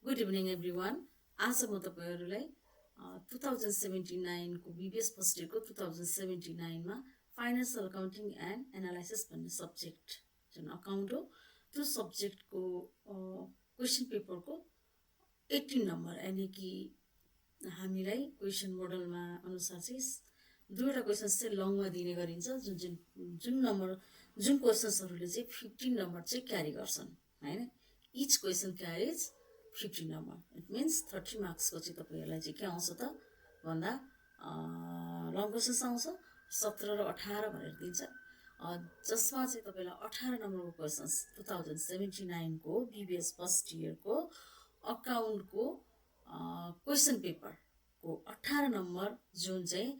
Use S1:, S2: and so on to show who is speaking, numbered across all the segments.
S1: Good evening everyone. आज म तपाईहरुलाई 2079 को बीबीएस फर्स्ट इयर को 2079 मा फाइनेन्शियल अकाउन्टिङ एन्ड एनालाइसिस भन्ने सब्जेक्ट जुन अकाउन्ट हो त्यो सब्जेक्ट को क्वेशन पेपर को 18 नम्बर यानी कि हामीलाई क्वेशन मोडलमा अनुसार चाहिँ दुईटा क्वेशन्स चाहिँ लङमा दिने गरिन्छ जुन क्वेशन्सहरुले चाहिँ 15 नम्बर चाहिँ क्यारी गर्छन् हैन each question carries 15 number. It means 30 marks को चाहिँ तपाईहरुलाई चाहिँ के आउँछ त भन्दा लङ क्वेशन्स आउँछ 17 र 18 भनेर दिन्छ जसमा चाहिँ तपाईलाई 18 नम्बरको क्वेशन्स 2079 को बीबीएस फर्स्ट इयर को अकाउन्ट को क्वेशन पेपर को 18 नम्बर जुन चाहिँ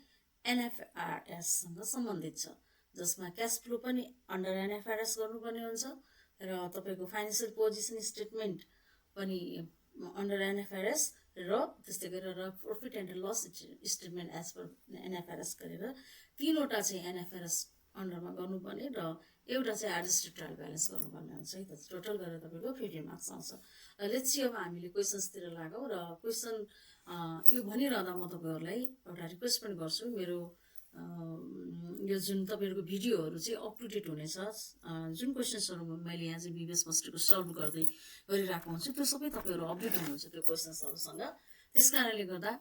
S1: एनएफआरएस सँग सम्बन्धित छ जसमा क्याश फ्लो पनि अन्डर एनएफआरएस गर्नुपर्ने हुन्छ र तपाईको फाइनान्शियल पोजिसन स्टेटमेन्ट पनि अन्डर एनएफआरएस र त्यस्तै गरेर profit and loss statement as per NFRS गरेर तीनवटा चाहिँ एनएफआरएस अन्डरमा गर्नुपर्ने र एउटा चाहिँ एडजस्टेड ट्रायल ब्यालेन्स गर्नुपर्ने हुन्छ है त टोटल गरेर तपाईको 15 मार्क्स आउँछ लेट्स सी अब हामीले क्वेशन्स तिर लागौ र क्वेशन यो भनिरहँदा म तपाईहरुलाई एउटा रिक्वेस्ट पनि गर्छु मेरो यो जुन तपाईहरुको भिडियोहरु चाहिँ अप टु डेट हुनेछ जुन क्वेशन्सहरु मैले यहाँ चाहिँ बीबीएस फर्स्टको सल्भ गर्दै गरिराखेको हुन्छु त्यो सबै तपाईहरु अपडेट हुनुहुन्छ त्यो क्वेशन्सहरुसँग त्यसकारणले गर्दा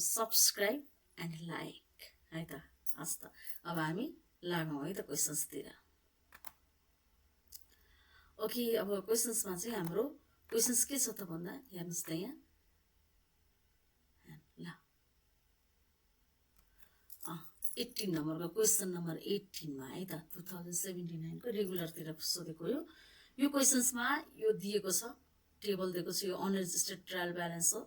S1: सब्स्क्राइब एन्ड लाइक है त हस् त अब हामी लागौं है त क्वेशन्स तिर ओके अब क्वेशन्समा चाहिँ हाम्रो क्वेशन्स के छ त भन्दा हेर्नुस् त यहाँ ल 18 नम्बर को क्वेशन नम्बर 18 मा है त 2079 को रेगुलर तिर सोधेको यो क्वेशन्स मा यो दिएको छ टेबल दिएको छ यो अनएडजस्टेड ट्रायल ब्यालेन्स हो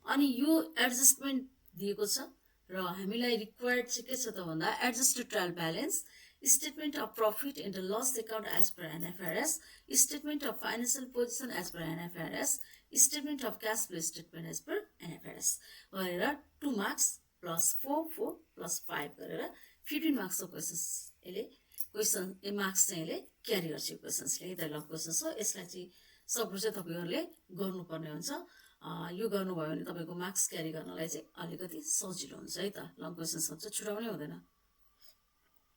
S1: अनि यो एडजस्टमेन्ट दिएको छ र हामीलाई रिक्वायर्ड चाहिँ के छ त भन्दा adjusted trial balance statement of profit and loss account as per NFRS statement of financial position as per NFRS statement of cash flow statement as per NFRS गरेर 2 मार्क्स प्लस 4 4 प्लस 5 गरेर 15 marks को questions यसले question marks चाहिँ यसले क्यारी गर्छ क्वेशन्सले त ल questions हो यसलाई चाहिँ सब चाहिँ तपाईहरुले गर्नुपर्ने हुन्छ यो गर्नुभयो भने तपाईको मार्क्स क्यारी गर्नलाई चाहिँ अलिकति सजिलो हुन्छ है त लङ क्वेशन्स चाहिँ छुटाउनै हुँदैन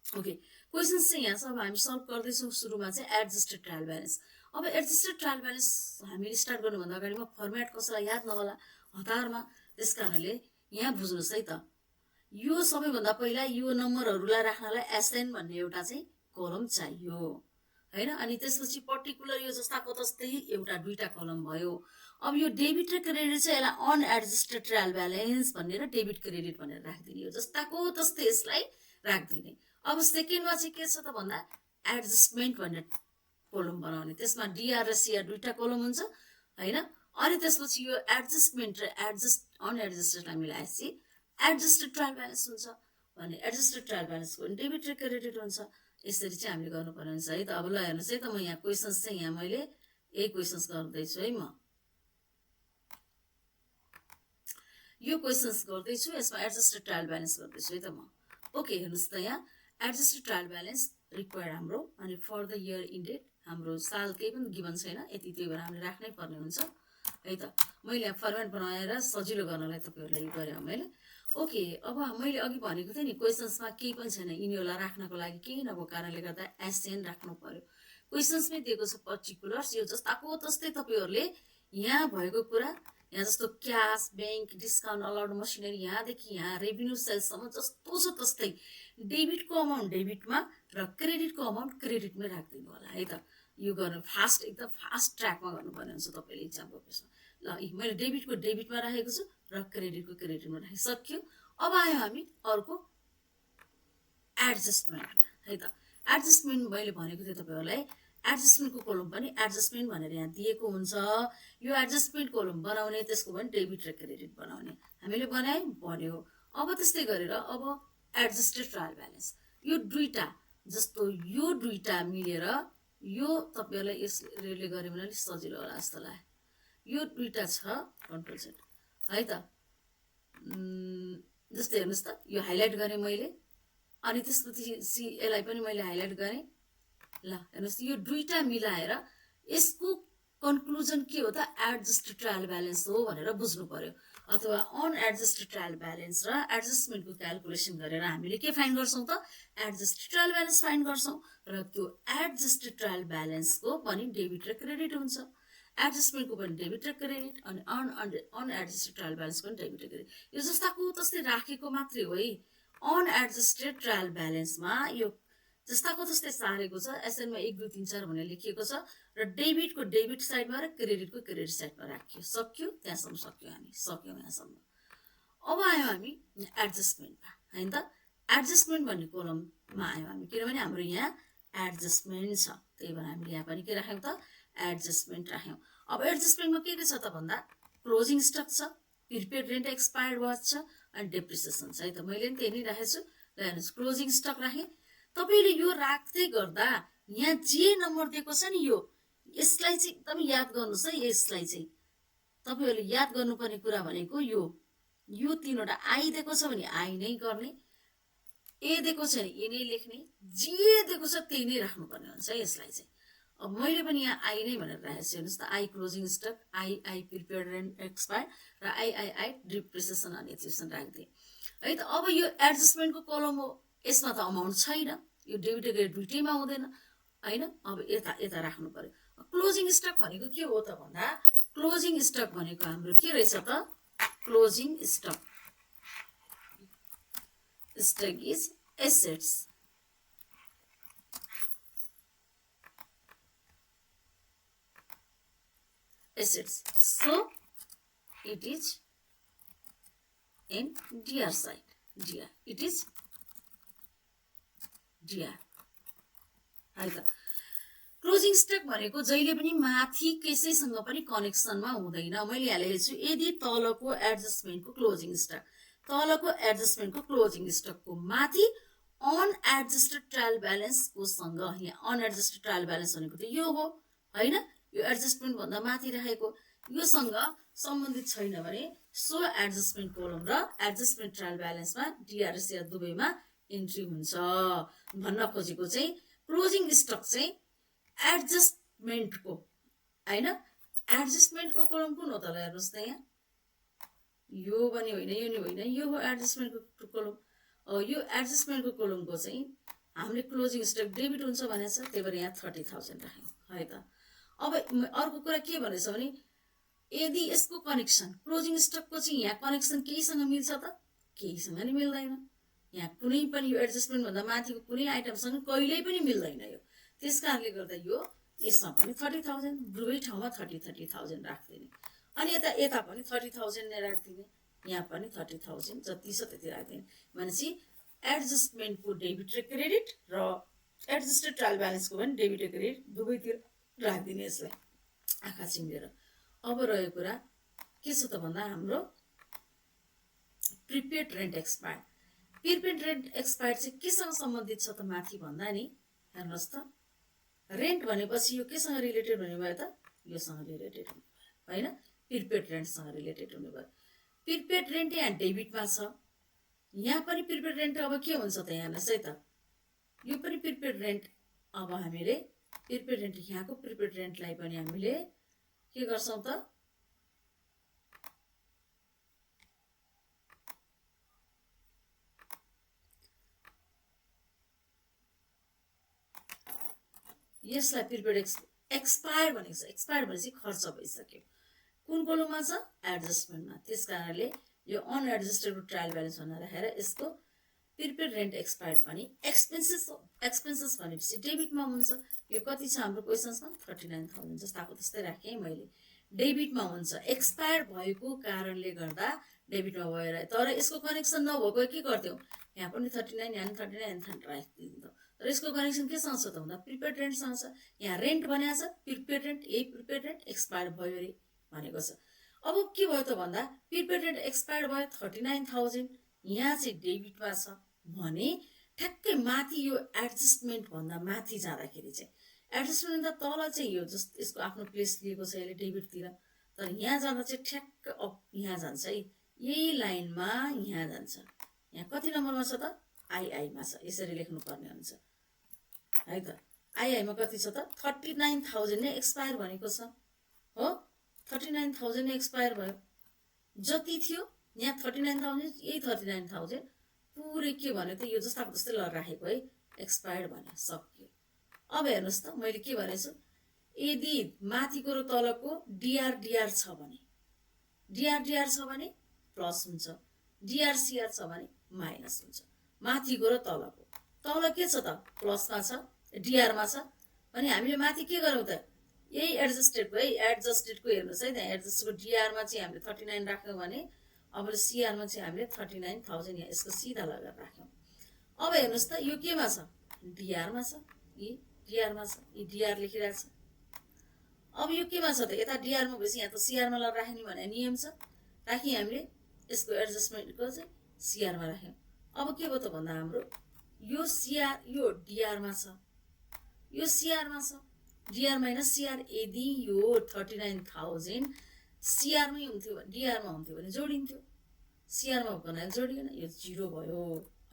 S1: ओके क्वेशन्स चाहिँ यहाँ छ अब हामी सल्भ गर्दै छौं सुरुमा चाहिँ एडजस्टेड ट्रायल ब्यालेन्स अब एडजस्टेड ट्रायल ब्यालेन्स हामीले स्टार्ट गर्नु भन्दा अगाडि म फर्मेट कसैलाई याद नहोला हतारमा त्यसकारणले यहाँ बुझ्नुस् है त यो सबैभन्दा पहिला यो नम्बरहरुलाई राख्नलाई एसएन भन्ने एउटा चाहिँ कलम चाहियो हैन अनि त्यसपछि पर्टिकुलर यो जस्ताको तस्तै एउटा दुईटा कलम भयो अब यो डेबिट र क्रेडिट चाहिँ यसलाई अनएडजस्टेड ट्रायल ब्यालेन्स भनेर डेबिट क्रेडिट भनेर राख्दिने हो जस्ताको तस्तै यसलाई राख्दिने अब सेकेन्डमा चाहिँ के छ त भन्दा एडजस्टमेन्ट भन्ने कलम बनाउने त्यसमा डीआर र सीआर दुईटा कलम हुन्छ हैन अनि त्यसपछि यो एडजस्टमेन्ट र अनएडजस्टेडलाई मिलाएपछि एडजस्टेड ट्रायल ब्यालेन्स हुन्छ भने एडजस्टेड ट्रायल ब्यालेन्स को डेबिट र क्रेडिट हुन्छ यसरी चाहिँ हामीले गर्नुपर्ने हुन्छ है त अब ल हेर्नुस् है त म यहाँ क्वेशन्स चाहिँ यहाँ मैले एक क्वेशन्स गर्दै छु है म यो क्वेशन्स गर्दै छु यसमा एडजस्टेड ट्रायल ब्यालेन्स गर्दै छु है त म ओके हेर्नुस् त यहाँ एडजस्टेड ट्रायल ब्यालेन्स रिक्वायर्ड हाम्रो अनि फर द इयर इन्डेड हाम्रो साल केही पनि गिभन छैन यति त्यही भएर हामीले राख्नै पर्ने हुन्छ है त मैले यहाँ फर्मेट बनाएर सजिलो गर्नलाई तपाईहरुलाई यो गरे मैले ओके अब मैले अघि भनेको थिएँ नि क्वेशन्समा केही पनि छैन यिनीहरुलाई राख्नको लागि केही नभएको कारणले गर्दा एसएन राख्नु पर्यो क्वेशन्समै दिएको छ पर्टिकुलर्स यो जस्ताको तस्तै तपाईहरुले यहाँ भएको कुरा यहाँ जस्तो cash bank discount allowed machinery यहाँदेखि यहाँ रेभिन्यू सेल्स सम्म जस्तो छ तस्तै डेबिटको अमाउन्ट डेबिटमा र क्रेडिटको अमाउन्ट क्रेडिटमै राख्दिनु होला है त यो गर्नु फास्ट एकदम फास्ट ट्र्याकमा गर्नुपर्ने हुन्छ तपाईले एक्जामको क्वेशन ल मैले डेबिटको डेबिटमा राखेको छु र क्रेडिटको क्रेडिटमा राखिसक्यो अब आयो हामी अर्को एडजस्टमेन्टमा है त एडजस्टमेन्ट मैले भनेको थिएँ तपाईहरुलाई एडजस्टमेन्टको कलम पनि एडजस्टमेन्ट भनेर यहाँ दिएको हुन्छ यो एडजस्टमेन्ट कलम बनाउने त्यसको पनि डेबिट र क्रेडिट बनाउने हामीले बनाए भन्यो अब त्यस्तै गरेर अब एडजस्टेड ट्रायल ब्यालेन्स यो दुईटा जस्तो यो दुईटा मिलेर यो तपाईहरुलाई यसले गरे भने अलि सजिलो होला जस्तो लाग्यो यो दुईटा छ कन्ट्रोल सेट है त जस्तै हेर्नुस् त यो हाइलाइट गरे मैले अनि त्यसपछि यसलाई पनि मैले हाइलाइट गरे ल हेर्नुस् यो दुईटा मिलाएर यसको कन्क्लुजन के हो त एडजस्टेड ट्रायल ब्यालेन्स हो भनेर बुझ्नु पर्यो अथवा अनएडजस्टेड ट्रायल ब्यालेन्स र एडजस्टमेन्टको क्यालकुलेसन गरेर हामीले के फाइन्ड गर्छौँ त एडजस्टेड ट्रायल ब्यालेन्स फाइन्ड गर्छौँ र त्यो एडजस्टेड ट्रायल ब्यालेन्सको पनि डेबिट र क्रेडिट हुन्छ एडजस्टमेन्टको पनि डेबिट र क्रेडिट अनि अनएडजस्टेड ट्रायल ब्यालेन्सको पनि डेबिट र क्रेडिट यो जस्ताको तस्तै राखेको मात्रै हो है अनएडजस्टेड ट्रायल ब्यालेन्समा यो जस्ताको तस्तै सारेको छ एसएनमा 1 2 3 4 भनेर लेखिएको छ र डेबिटको डेबिट साइडमा र क्रेडिटको क्रेडिट साइडमा राखियो सक्यो त्यहाँसम्म सक्यो हामी सक्यौँ यहाँसम्म अब आयौँ हामी एडजस्टमेन्टमा होइन त एडजस्टमेन्ट भन्ने कोलममा आयौँ हामी किनभने हाम्रो यहाँ एडजस्टमेन्ट छ त्यही भएर हामीले यहाँ पनि के राख्यौँ त एडजस्टमेन्ट राख्यौँ अब एडजस्टमेन्टमा के छ त भन्दा क्लोजिङ स्टक छ प्रिपेड रेन्ट एक्सपायर्ड वाच छ अनि डेप्रिसिएसन छ है त मैले पनि त्यही नै राखेको छु ल हेर्नुहोस् क्लोजिङ स्टक राखेँ तपाईँले यो राख्दै गर्दा यहाँ जे नम्बर दिएको छ नि यो यसलाई चाहिँ एकदमै याद गर्नुहोस् है यसलाई चाहिँ तपाईँहरूले याद गर्नुपर्ने कुरा भनेको यो तीनवटा आई दिएको छ भने आई नै गर्ने ए दिएको छ भने ए नै लेख्ने जे दिएको छ त्यही नै राख्नुपर्ने हुन्छ है यसलाई चाहिँ अब मैले पनि यहाँ आई नै भनेर राखेको छु हेर्नुहोस् त I closing stuck I prepared and expire र आई डिप्रिसिएसन अनि एक्सपेन्सन राखिदिएँ है त अब यो एडजस्टमेन्टको कलम हो यसमा त अमाउन्ट छैन यो डेबिट क्रेडिट दुइटैमा हुँदैन होइन अब यता राख्नु पर्यो क्लोजिङ स्टक भनेको के हो त भन्दा क्लोजिङ स्टक भनेको हाम्रो के रहेछ त closing stock is assets so it is in DR side it is DR है त क्लोजिङ स्टक भनेको जहिले पनि माथि कसैसँग पनि कनेक्सनमा हुँदैन मैले यहाँ लेखेको छु यदि तलको एडजस्टमेन्टको क्लोजिङ स्टकको माथि अनएडजस्टेड ट्रायल ब्यालेन्सको सँग यहाँ अनएडजस्टेड ट्रायल ब्यालेन्स भनेको त यो हो होइन यो एडजस्टमेन्ट भन्दा माथि राखेको योसँग सम्बन्धित छैन भने सो एडजस्टमेन्ट कोलम र एडजस्टमेन्ट ट्रायल ब्यालेन्समा डिआरएसआर दुवैमा इन्ट्री हुन्छ भन्न खोजेको चाहिँ क्लोजिङ स्टक चाहिँ एडजस्टमेन्टको होइन एडजस्टमेन्टको कोलम कुन हो त हेर्नुहोस् त यहाँ यो पनि होइन यो नि होइन यो हो एडजस्टमेन्टको कोलम यो एडजस्टमेन्टको कोलमको चाहिँ हामीले क्लोजिङ स्टक डेबिट हुन्छ भनेको छ त्यही भएर यहाँ 30,000 राख्यौँ है त अब अर्को कुरा के भनेछ भने यदि यसको कनेक्सन क्लोजिङ स्टकको चाहिँ यहाँ कनेक्सन केहीसँग मिल्छ त केहीसँग नि मिल्दैन यहाँ कुनै पनि यो एडजस्टमेन्ट भन्दा माथिको कुनै आइटमसँग कहिल्यै पनि मिल्दैन यो त्यस कारणले गर्दा यो यसमा पनि 30,000 दुवै ठाउँमा 30,000 राखिदिने अनि यता पनि 30,000 नै राखिदिने यहाँ पनि 30,000 जति छ त्यति राखिदिने भनेपछि एडजस्टमेन्टको डेबिट र क्रेडिट र एडजस्टेड ट्रायल ब्यालेन्सको पनि डेबिट र क्रेडिट दुवैतिर राखिदिने यसलाई आँखा चिम्लेर अब रहेको कुरा के छ त भन्दा हाम्रो प्रिपेड रेन्ट एक्सपायर चाहिँ केसँग सम्बन्धित छ त माथि भन्दा नि हेर्नुहोस् त रेन्ट भनेपछि यो केसँग रिलेटेड हुने भयो त योसँग रिलेटेड हुने भयो होइन प्रिपेड रेन्टसँग रिलेटेड हुने भयो प्रिपेड रेन्ट यहाँ डेबिटमा छ यहाँ पनि प्रिपेड रेन्ट अब के हुन्छ त हेर्नुहोस् है त यो पनि प्रिपेड रेन्ट अब हामीले प्रिपेड रेन्ट यहाँको प्रिपेड रेन्टलाई पनि हामीले के गर्छौँ त यसलाई प्रिपेड एक्सपायर भनेको छ एक्सपायर भनेपछि खर्च भइसक्यो कुन कोलममा छ एडजस्टमेन्टमा त्यस कारणले यो अनएडजस्टेड ट्रायल ब्यालेन्स भनेर राखेर यसको प्रिपेड रेन्ट एक्सपायर पनि एक्सपेन्सेस भनेपछि डेबिटमा हुन्छ यो कति छ हाम्रो क्वेसन्समा 39,000 जस्ताको त्यस्तै राखेँ मैले डेबिटमा हुन्छ एक्सपायर भएको कारणले गर्दा डेबिटमा भएर तर यसको कनेक्सन नभएको के गर्थ्यौँ यहाँ पनि 39 यहाँ 39 यहाँ 30 राखिदिन्थ्यो तर यसको कनेक्सन केसँग छ त भन्दा प्रिपेड रेन्टसँग छ यहाँ रेन्ट भनेको छ prepaid rent prepaid rent expire भयो अरे भनेको छ अब के भयो त भन्दा प्रिपेड रेन्ट एक्सपायर भयो 39,000 यहाँ चाहिँ डेबिटमा छ भने ठ्याक्कै माथि यो एडजस्टमेन्ट भन्दा माथि जाँदाखेरि चाहिँ एडजस्टमेन्ट भन्दा तल चाहिँ यो जस्ट यसको आफ्नो प्लेस लिएको छ यसले डेबिटतिर तर यहाँ जाँदा चाहिँ ठ्याक्क अप यहाँ जान्छ है यही लाइनमा यहाँ जान्छ यहाँ कति नम्बरमा छ त आईमा छ यसरी लेख्नु पर्ने हुन्छ है त आईमा कति छ त 39,000 नै एक्सपायर भनेको छ हो 39,000 एक्सपायर भयो जति थियो यहाँ 39,000 यही 39,000 पुरै के भन्यो त यो जस्ताको जस्तै ल राखेको है एक्सपायर्ड भन्यो सक्यो अब हेर्नुहोस् त मैले के भनेको छु यदि माथिको र तलको डिआर छ भने प्लस हुन्छ डिआरसिआर छ भने माइनस हुन्छ माथिको र तलको तल के छ त प्लसमा छ डिआरमा छ भने हामीले माथि के गरौँ त यही एडजस्टेडको हेर्नुहोस् है त्यहाँ एडजस्टको डिआरमा चाहिँ हामीले 39 राख्यौँ भने अब सिआरमा चाहिँ हामीले 39,000 यहाँ यसको सिधा लगाएर राख्यौँ अब हेर्नुहोस् त यो केमा छ डिआरमा छ यी डिआर लेखिरहेको छ अब यो केमा छ त यता डिआरमा भएपछि यहाँ त सिआरमा लगाएर राख्ने भने नियम छ राखी हामीले यसको एडजस्टमेन्टको चाहिँ सिआरमा राख्यौँ अब के भयो त भन्दा हाम्रो यो सिआर यो डिआरमा छ यो सिआरमा छ डिआर माइनस सिआर यदि यो 39,000 सिआरमै हुन्थ्यो भने डिआरमा हुन्थ्यो भने जोडिन्थ्यो सिआरमा भएको जोडिएन यो 0 भयो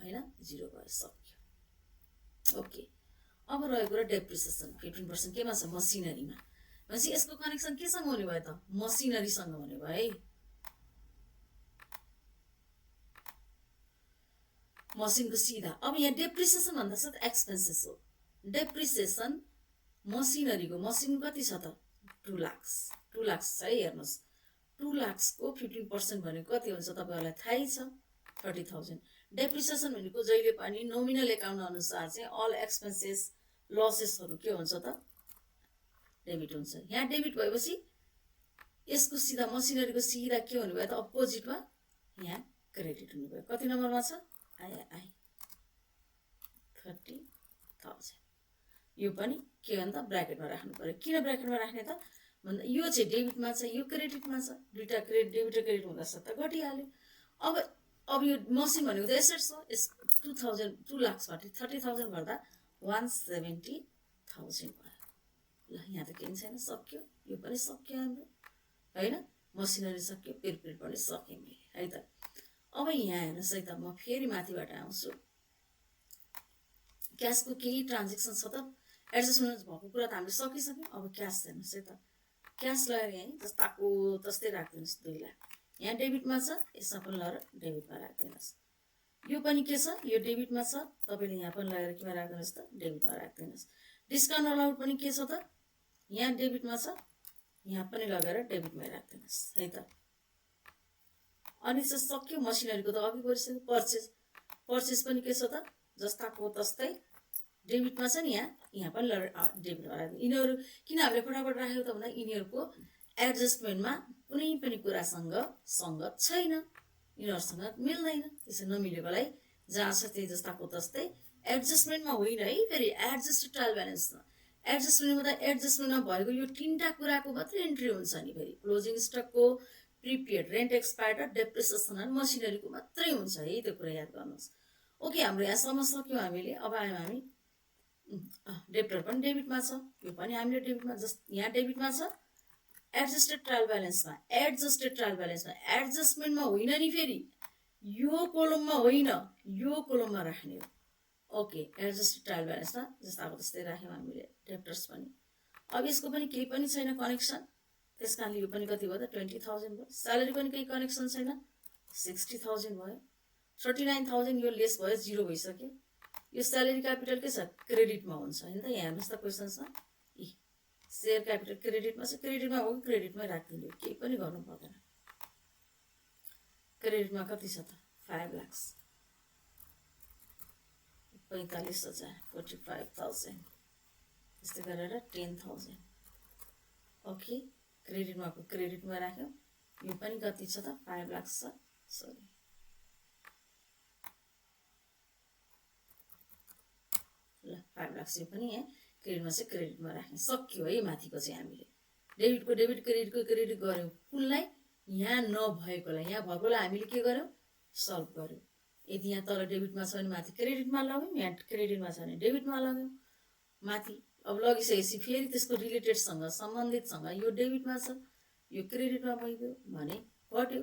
S1: हैन 0 भयो सक्यो ओके अब रहेको र डेप्रिसिएसन 15% केमा छ मसिनरीमा भनेपछि यसको कनेक्सन केसँग हुने भयो त मसिनरीसँग हुने भयो है मसिनको सिधा अब यहाँ डेप्रिसिएसन भन्दा छ एक्सपेन्सेस हो डेप्रिसिएसन मसिनरीको मसिन कति छ त 2 लाख छ है हेर्नुहोस् 2 लाखको 15% भनेको कति हुन्छ तपाईहरुलाई थाहै छ 30,000 डेप्रिसिएसन भनेको जहिले पनि नोमिनल एकाउन्ट अनुसार चाहिँ अल एक्सपेन्सेस लसेसहरु के हुन्छ त डेबिट हुन्छ यहाँ डेबिट भएपछि यसको सिधा मसिनरीको सिधा के हुने भयो त अपोजिटमा यहाँ क्रेडिट हुने भयो कति नम्बरमा छ आई 30,000 यो पनि के भन्दा ब्र्याकेटमा राख्नु पर्यो किन ब्र्याकेटमा राख्ने त भन्दा यो चाहिँ डेबिटमा छ यो क्रेडिटमा छ दुईटा डेबिट र क्रेडिट हुँदा त घटिहाल्यो अब यो मसिन भनेको त एसेट्स हो यस 2 लाखबाट 30,000 गर्दा 170,000 भयो ल यहाँ त केही छैन सक्यो यो पनि सक्यो हाम्रो हैन मसिनरी सक्यो पेरिपेड पनि सक्यो मैले है त अब यहाँ हेर्नुस् है त म फेरि माथिबाट आउँछु क्याशको केही ट्रान्ज्याक्सन छ त एडजस्टमेन्ट भएको कुरा त हामीले सकिसक्यौँ अब क्याश हेर्नुस् है त क्याश लगाएर यहीँ जस्ताको तस्तै राखिदिनुहोस् 2 लाख यहाँ डेबिटमा छ यसमा पनि लगाएर डेबिटमा राखिदिनुहोस् यो पनि के छ यो डेबिटमा छ तपाईले यहाँ पनि लगाएर केमा राखिदिनुहोस् त डेबिटमा राखिदिनुहोस् डिस्काउन्ट अलाउड पनि के छ त यहाँ डेबिटमा छ यहाँ पनि लगाएर डेबिटमै राखिदिनुहोस् है त अनि चाहिँ सक्यो मसिनरीको त अघि गरिसक्यो पर्चेस पनि के छ त जस्ताको तस्तै डेबिटमा छ नि यहाँ पनि डेबिटमा राख्नु यिनीहरू किन हामीले फटाफट राखेको त भन्दा यिनीहरूको एडजस्टमेन्टमा कुनै पनि कुरासँग सङ्गत छैन यिनीहरूसँग मिल्दैन त्यसै नमिलेकोलाई जहाँ छ त्यही जस्ताको तस्तै एडजस्टमेन्टमा होइन है फेरि एडजस्टेड ट्रायल ब्यालेन्समा एडजस्टमेन्टमा त एडजस्टमेन्टमा भएको यो 3टा कुराको मात्रै एन्ट्री हुन्छ नि फेरि क्लोजिङ स्टकको प्रिपेड रेन्ट एक्सपायर्ड र डेप्रिसिएसन मसिनरीको मात्रै हुन्छ है त्यो कुरा याद गर्नुहोस् ओके हाम्रो यहाँ समझ सक्यौँ हामीले अब आयौँ हामी डेब्टर पनि डेबिटमा छ यो पनि हामीले डेबिटमा यहाँ डेबिटमा छ एडजस्टेड ट्रायल ब्यालेन्समा एडजस्टमेन्टमा होइन नि फेरि यो कोलममा होइन यो कोलममा राख्ने हो ओके एडजस्टेड ट्रायल ब्यालेन्समा जस्ताको त्यस्तै राख्यौँ हामीले डेब्टर्स पनि अब यसको पनि केही पनि छैन कनेक्सन त्यस कारणले यो पनि कति भयो त 20,000 भयो स्यालेरी पनि केही कनेक्सन छैन 60,000 भयो 39,000 यो लेस भयो 0 भइसक्यो यो स्यालेरी क्यापिटल के छ क्रेडिटमा हुन्छ हैन त यहाँ हेर्नुस् त क्वेशन्समा शेयर क्यापिटल क्रेडिटमा छ क्रेडिटमा हो क्रेडिटमै राख्दिनु केही पनि गर्नु पर्दैन क्रेडिटमा कति छ त 5 लाख 45,000 45,000 त्यस्तै गरेर 10,000 ओके क्रेडिटमा राख्यौँ यो पनि कति छ त 5 लाख छ सरी ल 5 लाख यो पनि यहाँ क्रेडिटमा चाहिँ क्रेडिटमा राख्ने सक्यो है माथिको चाहिँ हामीले डेबिटको डेबिट क्रेडिटको क्रेडिट गर्यौँ कुनलाई यहाँ नभएकोलाई यहाँ भएकोलाई हामीले के गर्यौँ सल्भ गर्यौँ यदि यहाँ तल डेबिटमा छ भने माथि क्रेडिटमा लग्यौँ यहाँ क्रेडिटमा छ भने डेबिटमा लग्यौँ माथि अब लगिसकेपछि फेरि त्यसको रिलेटेडसँग सम्बन्धितसँग यो डेबिटमा छ यो क्रेडिटमा भइगयो भने घट्यो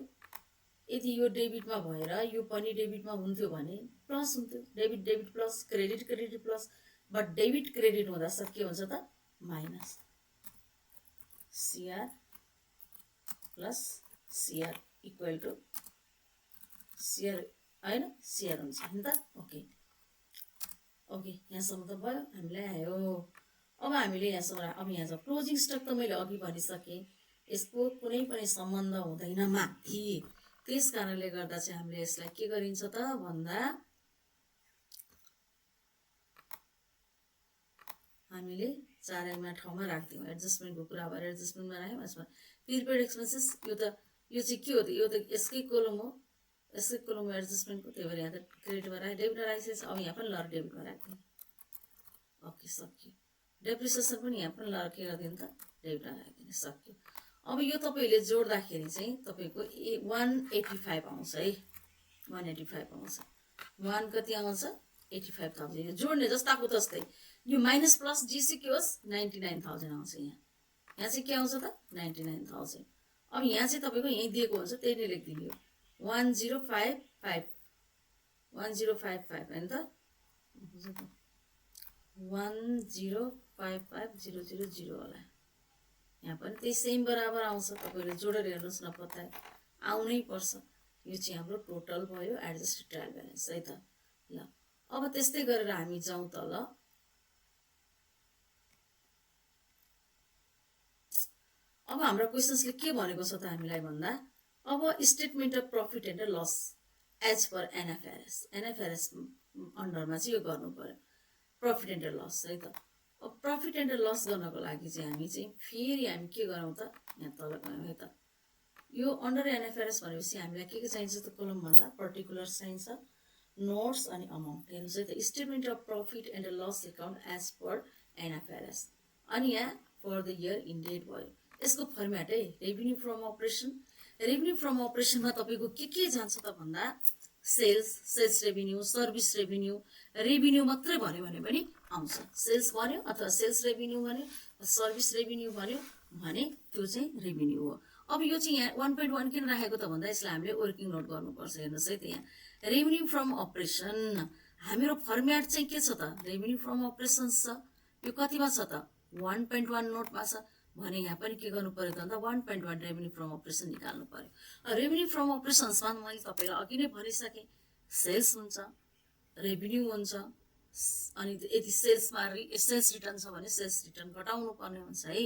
S1: यदि यो डेबिटमा भएर यो पनि डेबिटमा हुन्थ्यो भने प्लस हुन्थ्यो debit plus credit plus but debit credit हुँदा के हुन्छ त minus CR plus CR equal to CR हैन CR हुन्छ नि त ओके ओके यहाँसम्म त भयो हामीलाई आयो अब हामीले यहाँसम्म अब यहाँ छ क्लोजिङ स्टक त मैले अघि भनिसकेँ यसको कुनै पनि सम्बन्ध हुँदैन माथि त्यस कारणले गर्दा चाहिँ हामीले यसलाई के गरिन्छ त भन्दा हामीले 4 ठाउँमा राख्दियौँ एडजस्टमेन्टको कुरा भएर एडजस्टमेन्टमा राख्यौँ यसमा प्रिपेड एक्सपेन्सेस यो चाहिँ के हो त यो त यसकै कोलम हो यसकै कोलम एडजस्टमेन्टको त्यही भएर यहाँ त क्रेडिटमा राखेँ डेबिटमा राखिसकेपछि अब यहाँ पनि ल डेबिटमा राख्दिउँ ओके सक्यो डेप्रिसिएसन पनि यहाँ पनि ल के गरिदिनु त डेबिटमा राखिदिनु सक्यो अब यो तपाईँले जोड्दाखेरि चाहिँ तपाईँको 185 आउँछ है 185 आउँछ 1 कति आउँछ 85,000 यो जोड्ने जस्ताको तस्तै यो माइनस प्लस जिसी के होस् 99,000 आउँछ यहाँ चाहिँ के आउँछ त 99,000 अब यहाँ चाहिँ तपाईँको यहीँ दिएको हुन्छ त्यही नै लेखिदिनु यो 1055 होइन त 1055000 होला यहाँ पनि त्यही सेम बराबर आउँछ तपाईँले जोडेर हेर्नुहोस् न पत्ता आउनै पर्छ यो चाहिँ हाम्रो टोटल भयो एडजस्टेड ट्रायल ब्यालेन्स है त ल अब त्यस्तै गरेर हामी जाउँ तल अब हाम्रो क्वेसन्सले के भनेको छ त हामीलाई भन्दा अब statement of profit and loss as per NFRS अन्डरमा चाहिँ यो गर्नु पर्यो प्रफिट एन्ड लस है त अब प्रफिट एन्ड लस गर्नको लागि चाहिँ हामी चाहिँ फेरि हामी के गरौँ त यहाँ तल गयौँ है त यो अन्डर एनएफआरएस भनेपछि हामीलाई के चाहिन्छ त कोलम भन्दा पर्टिकुलर चाहिन्छ नोट्स अनि अमाउन्ट हेर्नुहोस् है त statement of profit and loss account as per NFRS अनि यहाँ फर द इयर इन्डेड भयो यसको फर्मेट है रेभिन्यू फ्रम अपरेसनमा तपाईँको के जान्छ त भन्दा सेल्स रेभिन्यू सर्भिस रेभिन्यू मात्रै भन्यो भने पनि आउँछ सेल्स भन्यो अथवा सेल्स रेभिन्यू भन्यो सर्भिस रेभिन्यू भन्यो भने त्यो चाहिँ रेभिन्यू हो अब यो चाहिँ यहाँ 1.1 किन राखेको त भन्दा यसलाई हामीले वर्किङ नोट गर्नुपर्छ हेर्नुहोस् है त यहाँ रेभिन्यू फ्रम अपरेसन हाम्रो फर्मेट चाहिँ के छ त रेभिन्यू फ्रम अपरेसन्स छ यो कतिमा छ त 1.1 नोटमा छ भने यहाँ पनि के गर्नु पर्यो त भन्दा 1.1 रेभिन्यू फ्रम अपरेसन निकाल्नु पर्यो रेभिन्यू फ्रम अपरेसन्समा मैले तपाईँलाई अघि नै भनिसकेँ सेल्स हुन्छ रेभिन्यू हुन्छ अनि यदि सेल्स रिटर्न छ भने सेल्स रिटर्न घटाउनु पर्ने हुन्छ है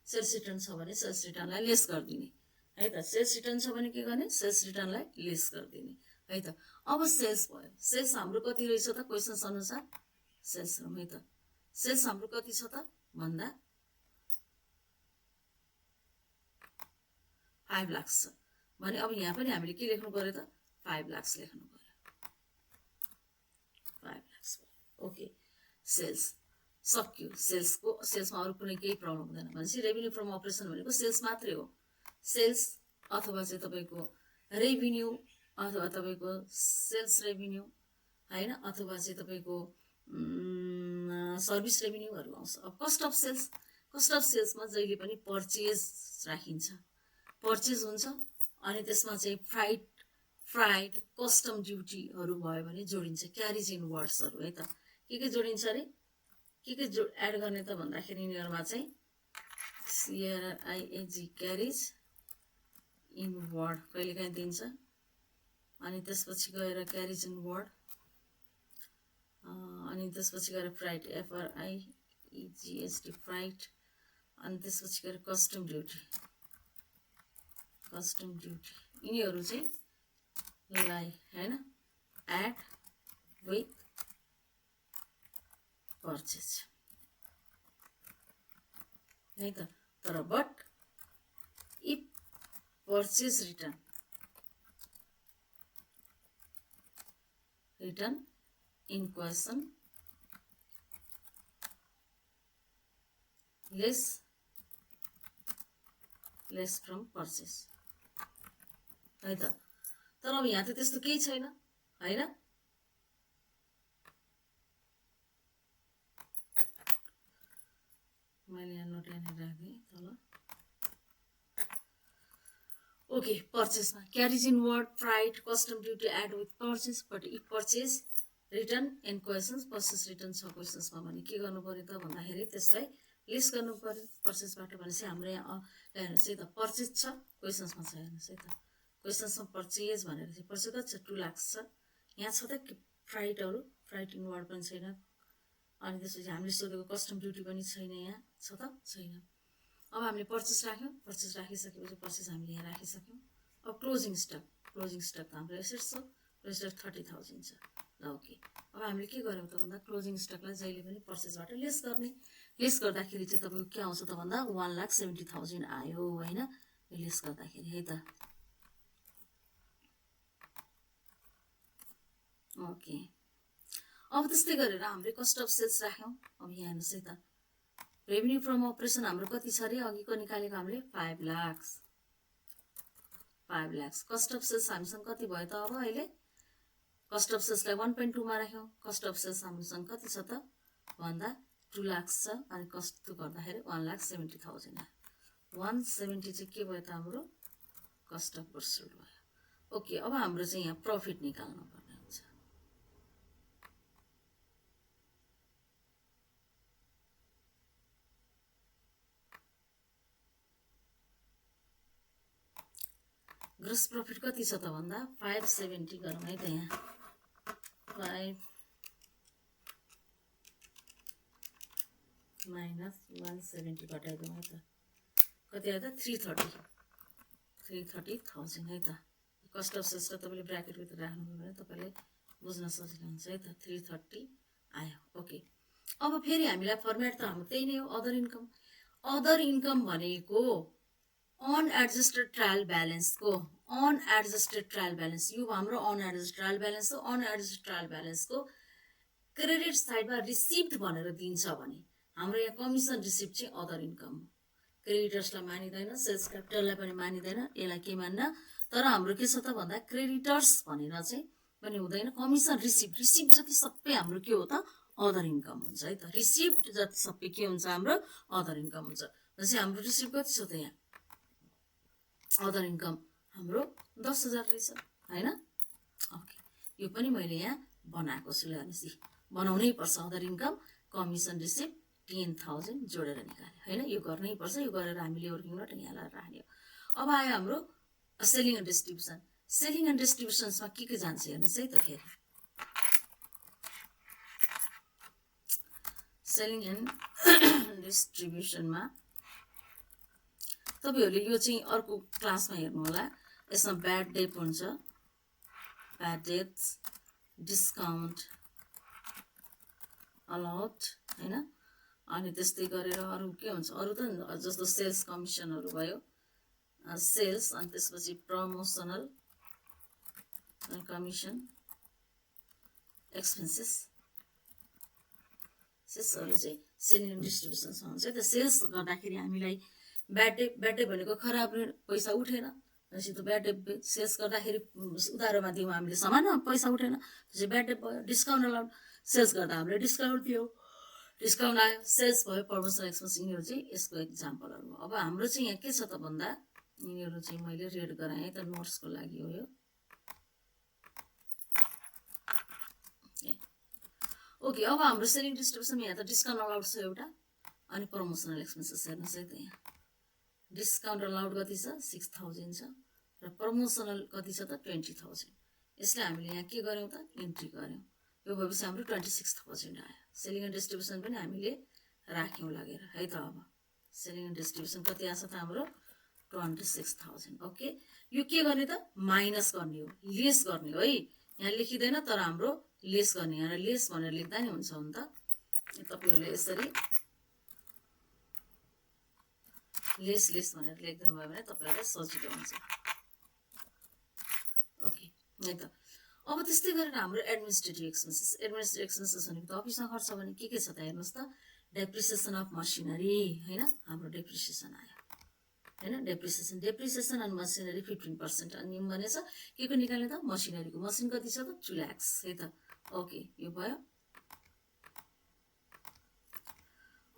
S1: सेल्स रिटर्न छ भने सेल्स रिटर्नलाई लेस गरिदिने है त सेल्स रिटर्न छ भने के गर्ने सेल्स रिटर्नलाई लेस गरिदिने है त अब सेल्स भयो सेल्स हाम्रो कति रहेछ त क्वेसन्स अनुसार सेल्स है त सेल्स हाम्रो कति छ त भन्दा 5 लाख छ भने अब यहाँ पनि हामीले के लेख्नु पर्यो त 5 लाख लेख्नु पर्यो 5 लाख ओके सेल्स सक्यो सेल्समा अरू कुनै केही प्रब्लम हुँदैन भनेपछि रेभिन्यू फ्रम अपरेसन भनेको सेल्स मात्रै हो सेल्स अथवा चाहिँ तपाईँको रेभिन्यू अथवा तपाईँको सेल्स रेभिन्यू होइन अथवा चाहिँ तपाईँको सर्भिस रेभिन्यूहरू आउँछ अब कस्ट अफ सेल्समा जहिले पनि परचेज राखिन्छ पर्चेज हुन्छ अनि त्यसमा चाहिँ फ्राइट कस्टम ड्युटीहरू भयो भने जोडिन्छ क्यारिज इन वर्ड्सहरू है त के जोडिन्छ अरे के एड गर्ने त भन्दाखेरि यिनीहरूमा चाहिँ CRIAG क्यारिज इन वर्ड कहिलेकाहीँ दिन्छ अनि त्यसपछि गएर क्यारिज इन वर्ड अनि त्यसपछि गएर फ्राइट FRIEGST फ्राइट अनि त्यसपछि गएर कस्टम ड्युटी यिनीहरू चाहिँ लाई हैन एड विथ पर्चेज है त तर but if purchase return in question lace from purchase है त तर अब यहाँ त त्यस्तो केही छैन हैन मैले यहाँ नोट यहाँ राख्दिएँ तल ओके पर्चेजमा carriage inward freight custom duty add with purchase but if purchase return and questions purchase return छ क्वेसन्समा भने के गर्नु पर्यो त भन्दाखेरि त्यसलाई लेस गर्नु पर्यो पर्चेसबाट भनेपछि हाम्रो यहाँ हेर्नुहोस् है त पर्चेस छ क्वेसन्समा छ हेर्नुहोस् है त क्वेसन्समा पर्चेज भनेर चाहिँ पर्चेस कति छ 2 लाख छ यहाँ छ त फ्राइटहरू फ्राइटिङ वर्ड पनि छैन अनि त्यसपछि हामीले सोधेको कस्टम ड्युटी पनि छैन यहाँ छ त छैन अब हामीले पर्चेस राख्यौँ पर्चेस राखिसकेपछि पर्चेस हामीले यहाँ राखिसक्यौँ अब क्लोजिङ स्टक त हाम्रो एसेट्स छ क्लोजिङ स्टक 30,000 छ ल ओके अब हामीले के गर्यौँ त भन्दा क्लोजिङ स्टकलाई जहिले पनि पर्चेसबाट लेस गर्ने लेस गर्दाखेरि चाहिँ तपाईँको के आउँछ त भन्दा 1,70,000 आयो होइन लेस गर्दाखेरि है त ओके अब त्यस्तै गरेर हामीले कस्ट अफ सेल्स राख्यौँ अब यहाँ हेर्नुहोस् है त रेभेन्यू फ्रम अपरेसन हाम्रो कति छ अरे अघिको निकालेको हामीले 5 लाख कस्ट अफ सेल्स हामीसँग कति भयो त अब अहिले कस्ट अफ सेल्सलाई 1.2 मा राख्यौँ कस्ट अफ सेल्स हामीसँग कति छ त भन्दा 2 लाख छ अनि कस्ट गर्दाखेरि 1,70,000 आयो 170 चाहिँ के भयो त हाम्रो कस्ट अफ गुड्स सोल्ड भयो ओके अब हाम्रो चाहिँ यहाँ प्रफिट निकाल्नु पर्ने हुन्छ ग्रोस प्रफिट कति छ त भन्दा 570 गरौँ है त यहाँ 5 माइनस 170 घटाइदिउँ है त कति आयो त 330,000 है त कस्ट अफ सेल्स तपाईँले ब्राकेटभित्र राख्नुभयो भने तपाईँले बुझ्न सजिलो हुन्छ है त 330 आयो ओके अब फेरि हामीलाई फर्मेट त हाम्रो त्यही नै हो अदर इन्कम भनेको अनएडजस्टेड ट्रायल ब्यालेन्सको अनएडजस्टेड ट्रायल ब्यालेन्स यो हाम्रो अनएडजस्टेड ट्रायल ब्यालेन्स हो अनएडजस्टेड ट्रायल ब्यालेन्सको क्रेडिट साइडमा रिसिप्ट भनेर दिन्छ भने हाम्रो यहाँ कमिसन रिसिप्ट चाहिँ अदर इन्कम हो क्रेडिटर्सलाई मानिँदैन सेल्स क्यापिटललाई पनि मानिँदैन यसलाई के मान्न तर हाम्रो के छ त भन्दा क्रेडिटर्स भनेर चाहिँ पनि हुँदैन कमिसन रिसिप्ट जति सबै हाम्रो के हो त अदर इन्कम हुन्छ है त रिसिप्ट जति सबै के हुन्छ हाम्रो अदर इन्कम हुन्छ भनेपछि हाम्रो रिसिप्ट कति छ त यहाँ अदर इन्कम हाम्रो 10,000 रहेछ होइन ओके यो पनि मैले यहाँ बनाएको छु हेर्नुहोस् बनाउनै पर्छ अदर इन्कम कमिसन रिसिप्ट 10,000 जोडेर निकाल्यो होइन यो गर्नै पर्छ यो गरेर हामीले वर्किङ नोट यहाँ लगाएर राख्ने अब आयो हाम्रो सेलिङ एन्ड डिस्ट्रिब्युसन्समा के जान्छ हेर्नुहोस् है त फेरि सेलिङ एन्ड डिस्ट्रिब्युसनमा तपाईँहरूले यो चाहिँ अर्को क्लासमा हेर्नु होला यसमा ब्याड डेट हुन्छ ब्याड डेट्स डिस्काउन्ट अलाउड होइन अनि त्यस्तै गरेर अरू के हुन्छ अरू त जस्तो सेल्स कमिसनहरू भयो सेल्स अनि त्यसपछि प्रमोसनल कमिसन एक्सपेन्सेसहरू चाहिँ सेलिङ एन्ड डिस्ट्रिब्युसन्समा हुन्छ त सेल्स गर्दाखेरि हामीलाई ब्याड डे भनेको खराब पैसा उठेन भनेपछि त ब्याड डे सेल्स गर्दाखेरि उधारोमा दियौँ हामीले सामानमा पैसा उठेन त्यसपछि ब्याड डे भयो डिस्काउन्ट अलाउड सेल्स गर्दा हामीले डिस्काउन्ट दियौँ डिस्काउन्ट आयो सेल्स भयो प्रमोसन एक्सपेन्स यिनीहरू चाहिँ यसको इक्जाम्पलहरू हो अब हाम्रो चाहिँ यहाँ के छ त भन्दा यिनीहरू चाहिँ मैले रेड गराएँ त नोट्सको लागि हो यो ओके अब हाम्रो सेलिङ डिस्ट्रिब्युसन यहाँ त डिस्काउन्ट अलाउड छ एउटा अनि प्रमोसनल एक्सपेन्सेस हेर्नुहोस् है त यहाँ डिस्काउन्ट अलाउड कति छ 6,000 छ र प्रमोसनल कति छ त 20,000 यसलाई हामीले यहाँ के गर्यौँ त इन्ट्री गर्यौँ यो भएपछि हाम्रो 26,000 आयो सेलिङ एन्ड डिस्ट्रिब्युसन पनि हामीले राख्यौँ लगेर है त अब सेलिङ एन्ड डिस्ट्रिब्युसन कति आछ त हाम्रो 26,000 ओके यो के गर्ने त माइनस गर्ने हो लेस गर्ने हो है यहाँ लेखिँदैन तर हाम्रो लेस गर्ने यहाँ लेस भनेर लेख्दा नि हुन्छ हुन त तपाईँहरूले यसरी लेस भनेर लेख्दिनु भयो भने तपाईँहरूलाई सजिलो हुन्छ ओके है त अब त्यस्तै गरेर हाम्रो एडमिनिस्ट्रेटिभ एक्सपेन्सेस भनेको त अफिसमा खर्च भने के छ त हेर्नुहोस् त डेप्रिसिएसन अफ मसिनरी होइन हाम्रो डेप्रिसिएसन आयो होइन डेप्रिसिएसन एन्ड मसिनरी 15% अनि नियम भनेछ के को निकाल्ने त मसिनरीको मसिन कति छ त 2 लाख है त ओके यो भयो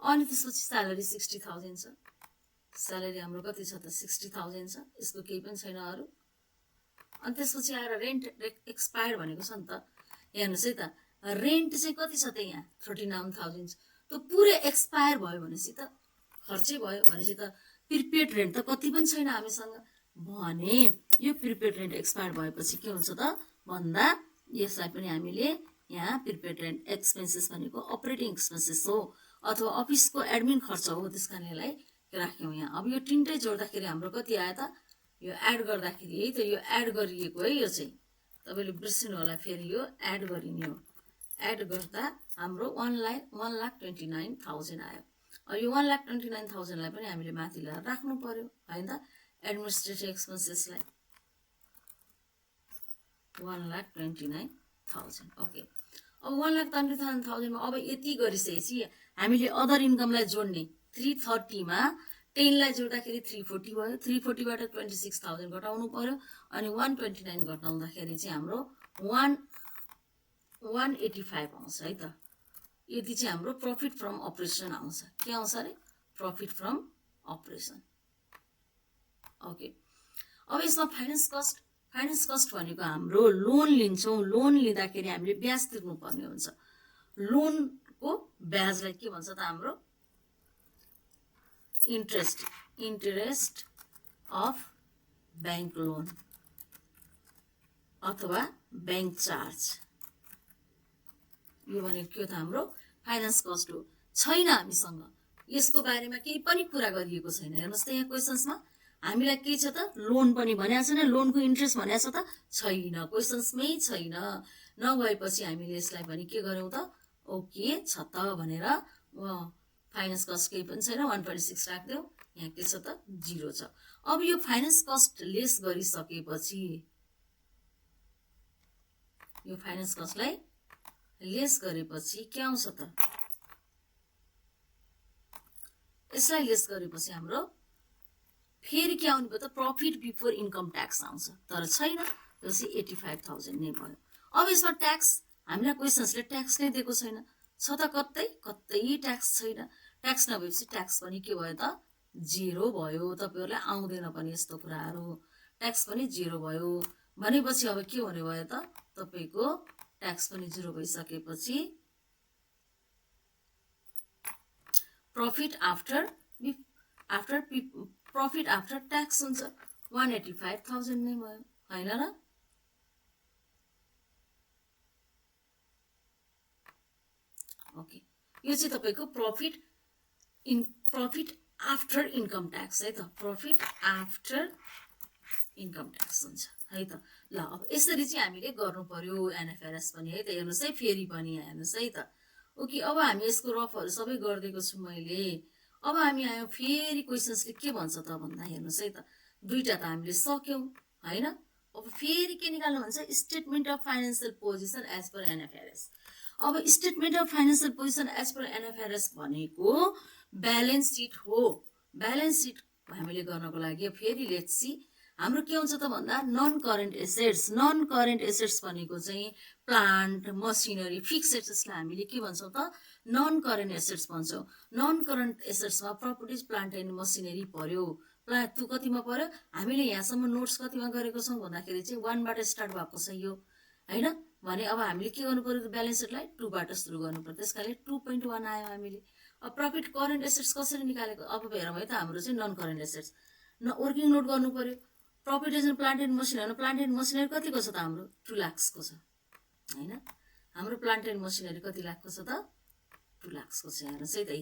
S1: अनि त्यसपछि स्यालेरी 60,000 छ स्यालेरी हाम्रो कति छ त 60,000 छ यसको केही पनि छैन अरू अनि त्यसपछि आएर रेन्ट एक्सपायर भनेको छ नि त हेर्नुहोस् है त रेन्ट चाहिँ कति छ त यहाँ 39,000 त्यो पुरै एक्सपायर भयो भनेपछि त खर्चै भयो भनेपछि त प्रिपेड रेन्ट त कति पनि छैन हामीसँग भने यो प्रिपेड रेन्ट एक्सपायर भएपछि के हुन्छ त भन्दा यसलाई पनि हामीले यहाँ प्रिपेड रेन्ट एक्सपेन्सेस भनेको अपरेटिङ एक्सपेन्सेस हो अथवा अफिसको एडमिन खर्च हो त्यस कारण यसलाई राख्यौँ यहाँ। अब यो तिनटै जोड्दाखेरि हाम्रो कति आयो त यो एड गर्दाखेरि है त यो एड गरिएको है यो चाहिँ तपाईँले बिर्सिनु होला फेरि यो एड गरिने हो। एड गर्दा हाम्रो 1,29,000 आयो। यो 1,29,000 लाई पनि हामीले माथि ल्याएर राख्नु पर्यो होइन त एडमिनिस्ट्रेटिभ एक्सपेन्सेसलाई 1,29,000 ओके। अब 1,29,000 मा अब यति गरिसकेपछि हामीले अदर इन्कमलाई जोड्ने 330 मा 10 लाई जोड्दाखेरि 340 भयो 340 बाट 26,000 घटाउनु पर्यो अनि 129 घटाउँदाखेरि चाहिँ हाम्रो 185 आउँछ है त। यति चाहिँ हाम्रो प्रफिट फ्रम अपरेसन आउँछ। के आउँछ अरे प्रफिट फ्रम अपरेसन ओके। अब यसमा फाइनेन्स कस्ट भनेको हाम्रो लोन लिन्छौँ लोन लिँदाखेरि हामीले ब्याज तिर्नु पर्ने हुन्छ। लोनको ब्याजलाई के भन्छ त हाम्रो इन्ट्रेस्ट अफ बैंक लोन अथवा बैंक चार्ज यो भनेको के हो त हाम्रो फाइनेन्स कस्ट हो। छैन हामीसँग यसको बारेमा केही पनि कुरा गरिएको छैन। हेर्नुहोस् त यहाँ क्वेसन्समा हामीलाई के छ त लोन पनि भनेको छैन लोनको इन्ट्रेस्ट भनेको छ त छैन क्वेसन्समै छैन। नभएपछि हामीले यसलाई पनि के गर्यौँ त ओके छ त भनेर फाइनेन्स कस्ट केही पनि छैन 1.6 राख्दियौँ यहाँ के छ त 0 छ। अब यो फाइनेन्स कस्ट लेस गरिसकेपछि यो फाइनेन्स कस्टलाई लेस गरेपछि के आउँछ त यसलाई लेस गरेपछि हाम्रो फेरि के आउनु भयो त प्रफिट बिफोर इन्कम ट्याक्स आउँछ तर छैन यो चाहिँ 85,000 नै भयो। अब यसमा ट्याक्स हामीलाई क्वेसन्सले ट्याक्स नै दिएको छैन छ त कतै ट्याक्स छैन। ट्याक्स नभएपछि ट्याक्स पनि के भयो त 0 भयो। तपाईहरुलाई आउँदैन पनि यस्तो कुराहरु ट्याक्स पनि 0 भयो भनेपछि अब के हुने भयो त तपाईको ट्याक्स पनि 0 भइसकेपछि प्रफिट आफ्टर ट्याक्स हुन्छ 185,000 नै भयो हैन र। ओके यो चाहिँ तपाईको प्रफिट आफ्टर इन्कम ट्याक्स है त प्रफिट आफ्टर इन्कम ट्याक्स हुन्छ है त। ल अब यसरी चाहिँ हामीले गर्नु पर्यो एनएफआरएस पनि है त। हेर्नुस् है फेरि पनि हेर्नुस् है त ओके। अब हामी यसको रफहरु सबै गर्दिएको छु मैले। अब हामी आयो फेरि क्वेशन्सले के भन्छ त भन्दा हेर्नुस् है त दुईटा त हामीले सक्यौं हैन। अब फेरि के निकाल्नु भन्छ statement of financial position as per NFRS. अब statement of financial position as per NFRS भनेको ब्यालेन्स सिट हो। ब्यालेन्स सिट हामीले गर्नको लागि फेरि लेट्स सी हाम्रो के हुन्छ त भन्दा नन करेन्ट एसेट्स भनेको चाहिँ प्लान्ट मसिनरी फिक्स एसेट्सलाई हामीले के भन्छौं त नन करेन्ट एसेट्स भन्छौं। नन करेन्ट एसेट्समा प्रपर्टिज प्लान्ट एन्ड मसिनरी पर्यो। प्लान्ट कतिमा पर्यो हामीले यहाँसम्म नोट्स कतिमा गरेको छौं भन्दाखेरि चाहिँ 1 बाट स्टार्ट भएको छ यो हैन। भने अब हामीले के गर्नु पर्यो ब्यालेन्स सिटलाई 2 बाट सुरु गर्नु पर्यो त्यसकारणले 2.1 आयो हामीले। अब प्रफिट करेन्ट एसेट्स कसरी निकालेको अब हेरौँ है त हाम्रो चाहिँ non current assets working note गर्नु पर्यो। Property and plant and machinery कतिको छ त हाम्रो 2 लाखको छ हैन। हाम्रो प्लान्ट एन्ड मसिनरी कति लाखको छ त 2 लाखको छ। हेर्नुस् है त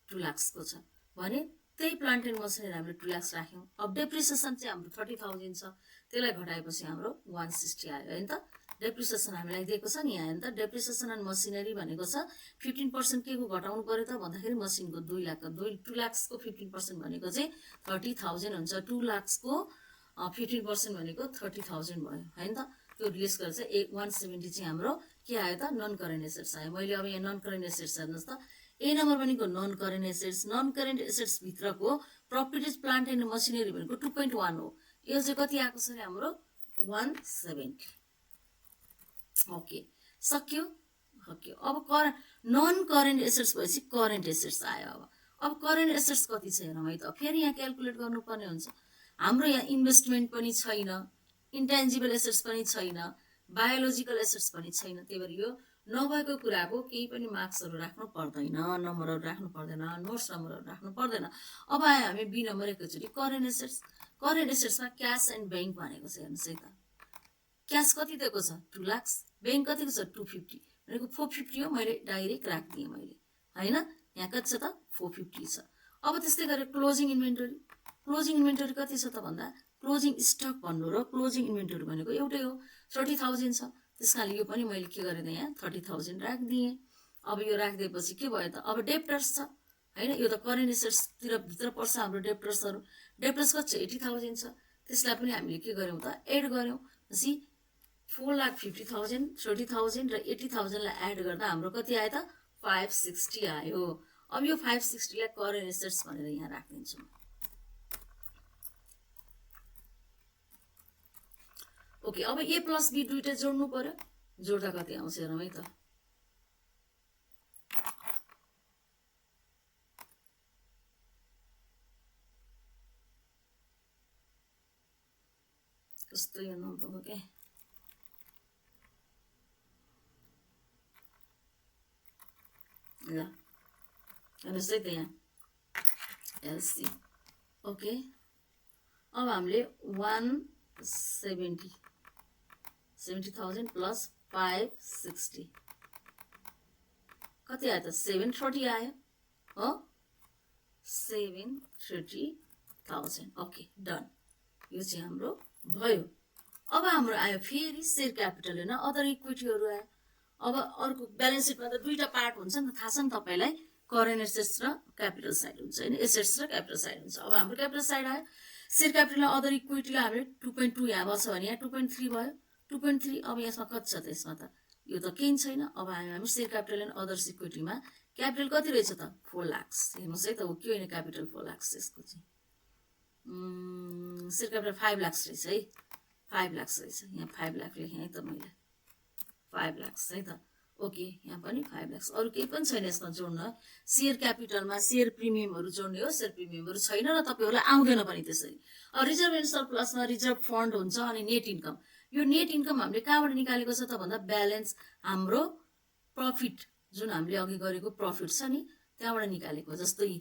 S1: 2 लाखको छ भने त्यही प्लान्ट एन्ड मसिनरी हामीले 2 लाख राख्यौं। अब डेप्रिसिएसन चाहिँ हाम्रो 30,000 छ त्यसलाई घटाएपछि हाम्रो 160 आयो हैन त। डेप्रिसिएसन हामीलाई दिएको छ नि यहाँ हैन त डेप्रिसिएसन एन्ड मसिनरी भनेको छ 15% के को घटाउनु पर्यो त भन्दाखेरि मसिनको 2 लाखको 2 लाखको 15% भनेको चाहिँ 30,000 हुन्छ। 2 लाखको 15% भनेको 30,000 भयो हैन त। त्यो रिलेस गरेर चाहिँ 170 चाहिँ हाम्रो के आयो त नन करेन्ट एसेट्स आयो। मैले अब यहाँ नन करेन्ट एसेट्स हेर्नुस् त ए नम्बर भनेको नन करेन्ट एसेट्स भित्रको प्रपर्टिज प्लान्ट एन्ड मसिनरी भनेको 2.1 हो। यो चाहिँ कति आएको छ नि हाम्रो 170 ओके सक्यो। ओके अब नन करेन्ट एसेट्स भएपछि करेन्ट एसेट्स आयो। अब करेन्ट एसेट्स कति छ हेरौँ है त फेरि यहाँ क्याल्कुलेट गर्नुपर्ने हुन्छ। हाम्रो यहाँ इन्भेस्टमेन्ट पनि छैन इन्टेन्जिबल एसेट्स पनि छैन बायोलोजिकल एसेट्स पनि छैन त्यही भएर यो नभएको कुराको केही पनि मार्क्सहरू राख्नु पर्दैन, नम्बरहरू राख्नु पर्दैन, नोट्स नम्बरहरू राख्नु पर्दैन। अब आयो हामी बी नम्बर एकैचोटि करेन्ट एसेट्स। करेन्ट एसेट्समा क्यास एन्ड ब्याङ्क भनेको छ, हेर्नुहोस् है त। क्यास कति दिएको छ 2 लाख, ब्याङ्क कतिको छ 250, भनेको 450 हो, मैले डाइरेक्ट राखिदिएँ मैले, होइन। यहाँ कति छ त 450 छ। अब त्यस्तै गरेर क्लोजिङ इन्भेन्टरी। क्लोजिङ इन्भेन्टरी कति छ त भन्दा क्लोजिङ स्टक भन्नु र क्लोजिङ इन्भेन्टरी भनेको एउटै हो, 30,000 छ। त्यस कारणले यो पनि मैले के गरेँ यहाँ 30,000 राखिदिएँ। अब यो राखिदिएपछि के भयो त, अब डेप्टर्स छ, होइन। यो त करेन्ट एसेट्सतिर भित्र पर्छ हाम्रो डेप्टर्सहरू। डेप्टर्स कति छ 80,000 छ। त्यसलाई पनि हामीले के गर्यौँ त एड गर्यौँ। पछि 4,50,000, 30,000 र 80,000लाई एड गर्दा हाम्रो कति आयो त 560 आयो। अब यो 560लाई करेन्ट एसेट्स भनेर यहाँ राखिदिन्छु। ओके, अब ए प्लस बी दुइटै जोड्नु पर्यो। जोड्दा कति आउँछ हेरौँ है त। कस्तो यो नम्बर हो क्या। ल हेर्नुहोस् है त यहाँ एलसी। ओके, अब हामीले 170,000 प्लस 560 कति आयो त 730 आयो हो, 730,000। ओके डन, यो चाहिँ हाम्रो भयो। अब हाम्रो आयो फेरि सेयर क्यापिटल होइन, अदर इक्विटीहरू आयो। अब अर्को ब्यालेन्स सिटमा त दुईवटा पार्ट हुन्छ नि त, थाहा छ नि तपाईँलाई, करेन्ट एसेट्स र क्यापिटल साइड हुन्छ होइन, एसेट्स र क्यापिटल साइड हुन्छ। अब हाम्रो क्यापिटल साइड आयो, सेयर क्यापिटल अदर इक्विटीलाई हामीले 2.2 यहाँ बस्छ भने यहाँ 2.3 भयो, 2.3। अब यसमा कति छ त, यसमा त यो त केही छैन। अब हामी सेयर क्यापिटल एन्ड अदर्स इक्विटीमा क्यापिटल कति रहेछ त 4 लाख। हेर्नुहोस् है त, हो कि होइन क्यापिटल 4 लाख यसको चाहिँ। सेयर क्यापिटल 5 लाख रहेछ है, 5 लाख रहेछ। यहाँ 5 लाख लेखेँ है त मैले, 5 लाख है त। ओके, यहाँ पनि 5 लाख। अरू केही पनि छैन यसमा जोड्न। सेयर क्यापिटलमा सेयर प्रिमियमहरू जोड्ने हो, सेयर प्रिमियमहरू छैन र तपाईँहरूलाई आउँदैन पनि त्यसरी। रिजर्भ एन्ड सरप्लसमा रिजर्भ फन्ड हुन्छ अनि नेट इन्कम। यो नेट इन्कम हामीले कहाँबाट निकालेको छ त भन्दा ब्यालेन्स हाम्रो प्रफिट जुन हामीले अघि गरेको प्रफिट छ नि त्यहाँबाट निकालेको। जस्तै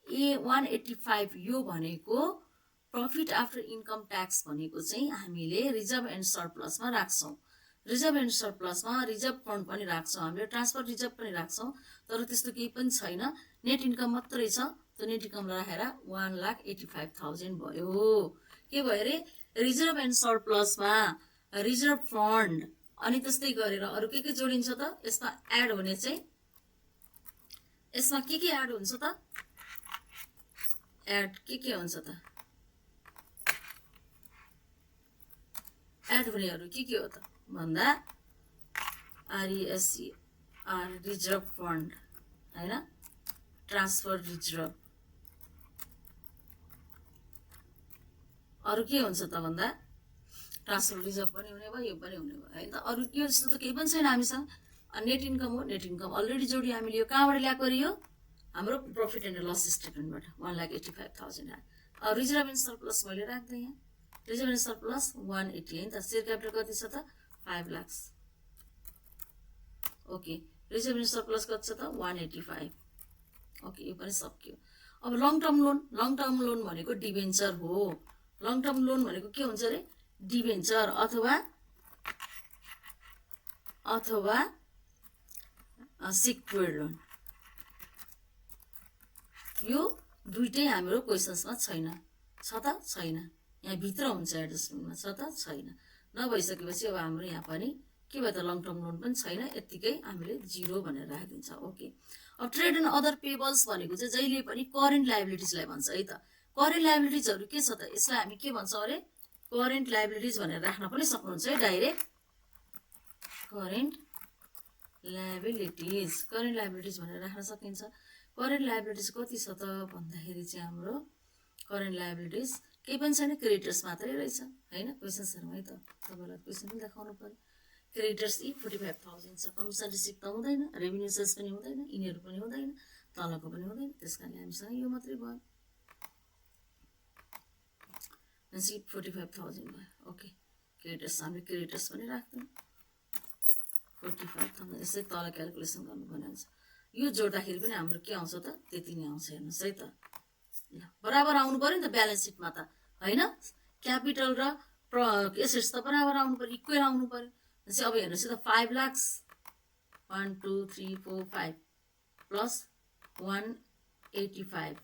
S1: A185 यो भनेको प्रफिट आफ्टर इन्कम ट्याक्स भनेको चाहिँ हामीले रिजर्भ एन्ड सरप्लसमा राख्छौँ। रिजर्भ एन्ड सरप्लसमा रिजर्भ फन्ड पनि राख्छौँ हामीले, ट्रान्सफर रिजर्भ पनि राख्छौँ, तर त्यस्तो केही पनि छैन, नेट इन्कम मात्रै छ। त्यो नेट इन्कम राखेर 1,85,000 भयो। के भयो अरे, रिजर्भ एन्ड सरप्लसमा रिजर्भ फन्ड अनि त्यस्तै गरेर अरू के जोडिन्छ त यसमा एड हुने चाहिँ, यसमा के एड हुन्छ त, एड के हुन्छ त, एड हुनेहरू के हो त भन्दा RESCR रिजर्भ फन्ड होइन, ट्रान्सफर रिजर्भ। अरू के हुन्छ त भन्दा ट्रान्सफर रिजर्भ पनि हुने भयो, यो पनि हुने भयो होइन त। अरू यो जस्तो त केही पनि छैन हामीसँग। नेट इन्कम हो, नेट इन्कम अलरेडी जोडियो हामीले। यो कहाँबाट ल्याएको अरे, यो हाम्रो प्रफिट एन्ड लस स्टेटमेन्टबाट 1,85,000 आयो। रिजर्भ एन्ड सरप्लस मैले राख्दै यहाँ, रिजर्भ एन्ड सरप्लस 180 होइन त। सेयर क्यापिटल कति छ त 5 lakh. Okay, reserve and surplus कति छ त 185। ओके, यो पनि सक्यो। अब long term loan, long term loan भनेको डिभेन्चर हो। लङ टर्म लोन भनेको के हुन्छ अरे, डिभेन्चर अथवा सिक्योर्ड लोन। यो दुइटै हाम्रो क्वेसन्समा छैन, छ त छैन, यहाँ भित्र हुन्छ एडजस्टमेन्टमा, छ त छैन। नभइसकेपछि अब हाम्रो यहाँ पनि के भयो त लङ टर्म लोन पनि छैन, यत्तिकै हामीले 0 भनेर राखिदिन्छ। ओके, अब ट्रेड एन्ड अदर पेबल्स भनेको चाहिँ जहिले पनि करेन्ट लाइबिलिटिजलाई भन्छ है त। करेन्ट लाइबिलिटिजहरू के छ त, यसलाई हामी के भन्छौँ अरे, करेन्ट लाइबिलिटिज भनेर राख्न पनि सक्नुहुन्छ है डाइरेक्ट। करेन्ट लाइबिलिटिज भनेर राख्न सकिन्छ। करेन्ट लाइबिलिटिज कति छ त भन्दाखेरि चाहिँ हाम्रो करेन्ट लाइबिलिटिज केही पनि छैन, क्रेडिटर्स मात्रै रहेछ होइन। क्वेसन्सहरूमा है त तपाईँलाई क्वेसन पनि देखाउनु पर्यो। क्रेडिटर्स 45,000 छ, कमिसन रिसिभ त हुँदैन, रेभिन्यू सेल्स पनि हुँदैन, यिनीहरू पनि हुँदैन, तलको पनि हुँदैन, त्यस कारणले हामीसँग यो मात्रै भयो। 45,000 भयो। ओके, क्रेडिटर्स हामीले क्रेडिटर्स पनि राख्दैनौँ। 45,000 यसै तल क्यालकुलेसन गर्नुपर्ने हुन्छ यो जोड्दाखेरि पनि हाम्रो के आउँछ त त्यति नै आउँछ हेर्नुहोस् है त ल बराबर आउनु पर्यो नि त ब्यालेन्स सिटमा त होइन क्यापिटल र एसेट्स त बराबर आउनु पर्यो इक्वेल आउनु पर्यो भनेपछि अब हेर्नुहोस् त 5 लाख 1 2 3 4 5 प्लस 185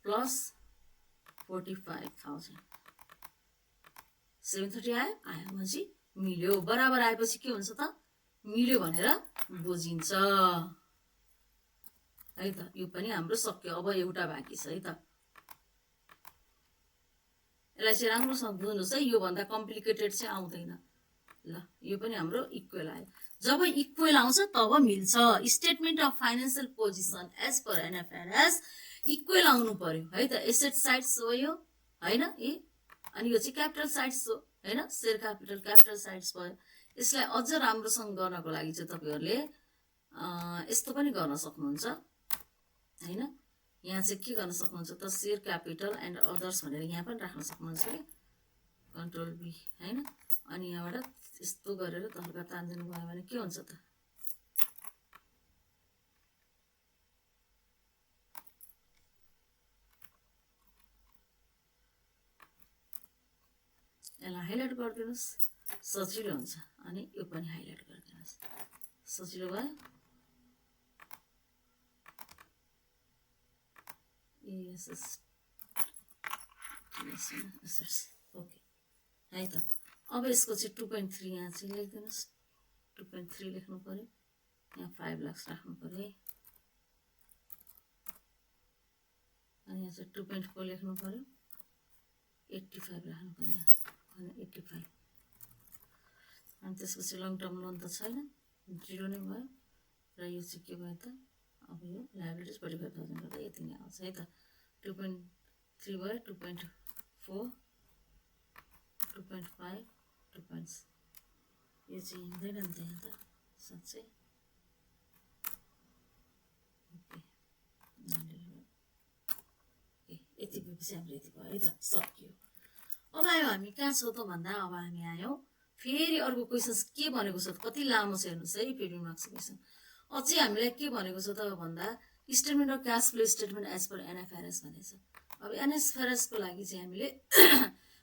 S1: प्लस 45,000 730 आयो भनेपछि मिल्यो बराबर आएपछि के हुन्छ त मिल्यो भनेर बुझिन्छ है त यो पनि हाम्रो सक्यो अब एउटा बाँकी छ है त यसलाई चाहिँ राम्रोसँग बुझ्नुहोस् है योभन्दा कम्प्लिकेटेड चाहिँ आउँदैन ल यो पनि हाम्रो इक्वेल आयो जब इक्वेल आउँछ तब मिल्छ statement of financial position as per NFRS equal आउनु पर्यो है त एसेट साइड्स हो यो होइन अनि यो चाहिँ क्यापिटल साइड्स हो होइन सेयर क्यापिटल साइड्स भयो यसलाई अझ राम्रोसँग गर्नको लागि चाहिँ तपाईँहरूले यस्तो पनि गर्न सक्नुहुन्छ होइन यहाँ चाहिँ के गर्न सक्नुहुन्छ त सेयर क्यापिटल एन्ड अदर्स भनेर यहाँ पनि राख्न सक्नुहुन्छ कि कन्ट्रोल बी होइन अनि यहाँबाट यस्तो गरेर हल्का तानिदिनु भयो भने के हुन्छ त यसलाई हाइलाइट गरिदिनुहोस् सजिलो हुन्छ अनि यो पनि हाइलाइट गरिदिनुहोस् सजिलो भयो ओके है त अब यसको चाहिँ 2.3 यहाँ चाहिँ लेखिदिनुहोस् 2.3 लेख्नु पर्यो यहाँ 5 लाख राख्नु पर्यो है अनि यहाँ चाहिँ 2.4 लेख्नु पर्यो 85 राख्नु पर्यो अनि 85 अनि त्यसपछि लङ टर्म लोन त छैन 0 नै भयो र यो चाहिँ के भयो त अब यो लाइबिलिटिज 45,000 गर्दा यति नै आउँछ है त 2.3 भयो 2.4 2.5 2. यो चाहिँ हुँदैन नि त यहाँ त साँच्चै ओके यति भएपछि हाम्रो यति भयो है त सक्यो अब आयो हामी कहाँ छौँ त भन्दा अब हामी आयौँ फेरि अर्को क्वेसन्स के भनेको छ कति लामो छ हेर्नुहोस् है 15 मार्क्सको क्वेसन अझै हामीलाई के भनेको छ त भन्दा statement of cash flow statement as per NFRS भनेको छ अब एनएफआरएसको लागि चाहिँ हामीले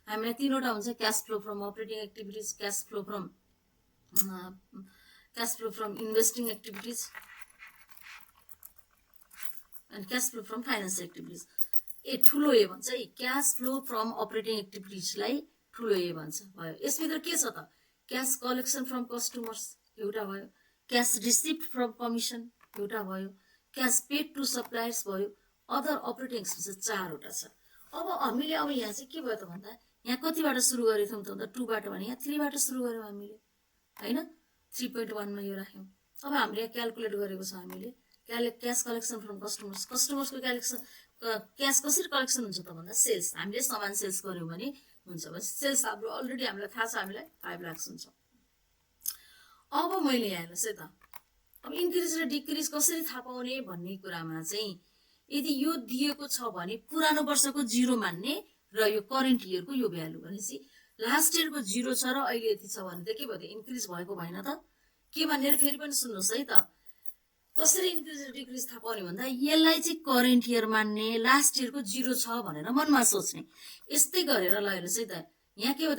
S1: हामीलाई तीनवटा हुन्छ cash flow from operating activities cash flow from investing activities and cash flow from financial activities ठुलो ए भन्छ है क्यास फ्लो फ्रम अपरेटिङ एक्टिभिटिजलाई ठुलो ए भन्छ भयो यसभित्र के छ त क्यास कलेक्सन फ्रम कस्टमर्स एउटा भयो क्यास रिसिप्ट फ्रम कमिसन एउटा भयो क्यास पेड टु सप्लायर्स भयो अदर अपरेटिङ एक्सपेन्सेस 4वटा छ अब हामीले अब यहाँ चाहिँ के भयो त भन्दा यहाँ कतिबाट सुरु गरेको थियौँ त भन्दा 2 बाट भने यहाँ 3 बाट सुरु गर्यौँ हामीले हैन 3.1 मा यो राख्यौँ अब हामीले यहाँ क्याल्कुलेट गरेको छ हामीले क्यास कलेक्सन फ्रम कस्टमर्सको क्यास कसरी कलेक्सन हुन्छ त भन्दा सेल्स हामीले सामान सेल्स गर्यौँ भने हुन्छ बस सेल्स हाम्रो अलरेडी हामीलाई थाहा छ हामीलाई 5 लाख हुन्छ अब मैले हेर्नुहोस् है त अब इन्क्रिज र डिक्रिज कसरी थाहा पाउने भन्ने कुरामा चाहिँ यदि यो दिएको छ भने पुरानो वर्षको 0 मान्ने र यो करेन्ट इयरको यो भ्यालु भनेपछि लास्ट इयरको 0 छ र अहिले यति छ भने त के भयो त इन्क्रिज भएको भएन त के भनेर फेरि पनि सुन्नुहोस् है त कसरी इन्क्रिज र डिक्रिज थाहा पाउने भन्दा यसलाई चाहिँ करेन्ट इयर मान्ने लास्ट इयरको 0 छ भनेर मनमा सोच्ने यस्तै गरेर ल हेर्नुहोस् है त यहाँ के भयो त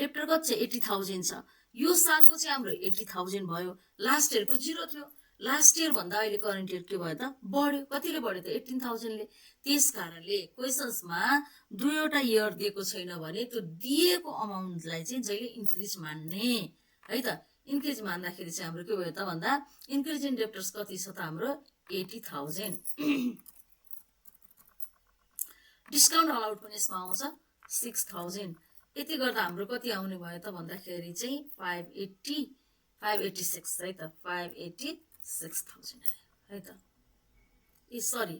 S1: डेप्टर कति छ 80,000 छ यो सालको चाहिँ हाम्रो 80,000 भयो लास्ट इयरको 0 थियो लास्ट इयर भन्दा अहिले करेन्ट इयर के भयो त बढ्यो कतिले बढ्यो त 18,000 ले त्यस कारणले क्वेशन्समा दुईवटा इयर दिएको छैन भने त्यो दिएको अमाउन्टलाई चाहिँ जहिले इन्क्रिज मान्ने है त इन्क्रिज मान्दाखेरि चाहिँ हाम्रो के भयो त भन्दा इन्क्रिज इन डेप्टर्स कति छ त हाम्रो 80,000 डिस्काउन्ट अलाउड पनि यसमा आउँछ 6,000 यति गर्दा हाम्रो कति आउने भयो त भन्दाखेरि चाहिँ 586 है त 586,000 आयो है त सरी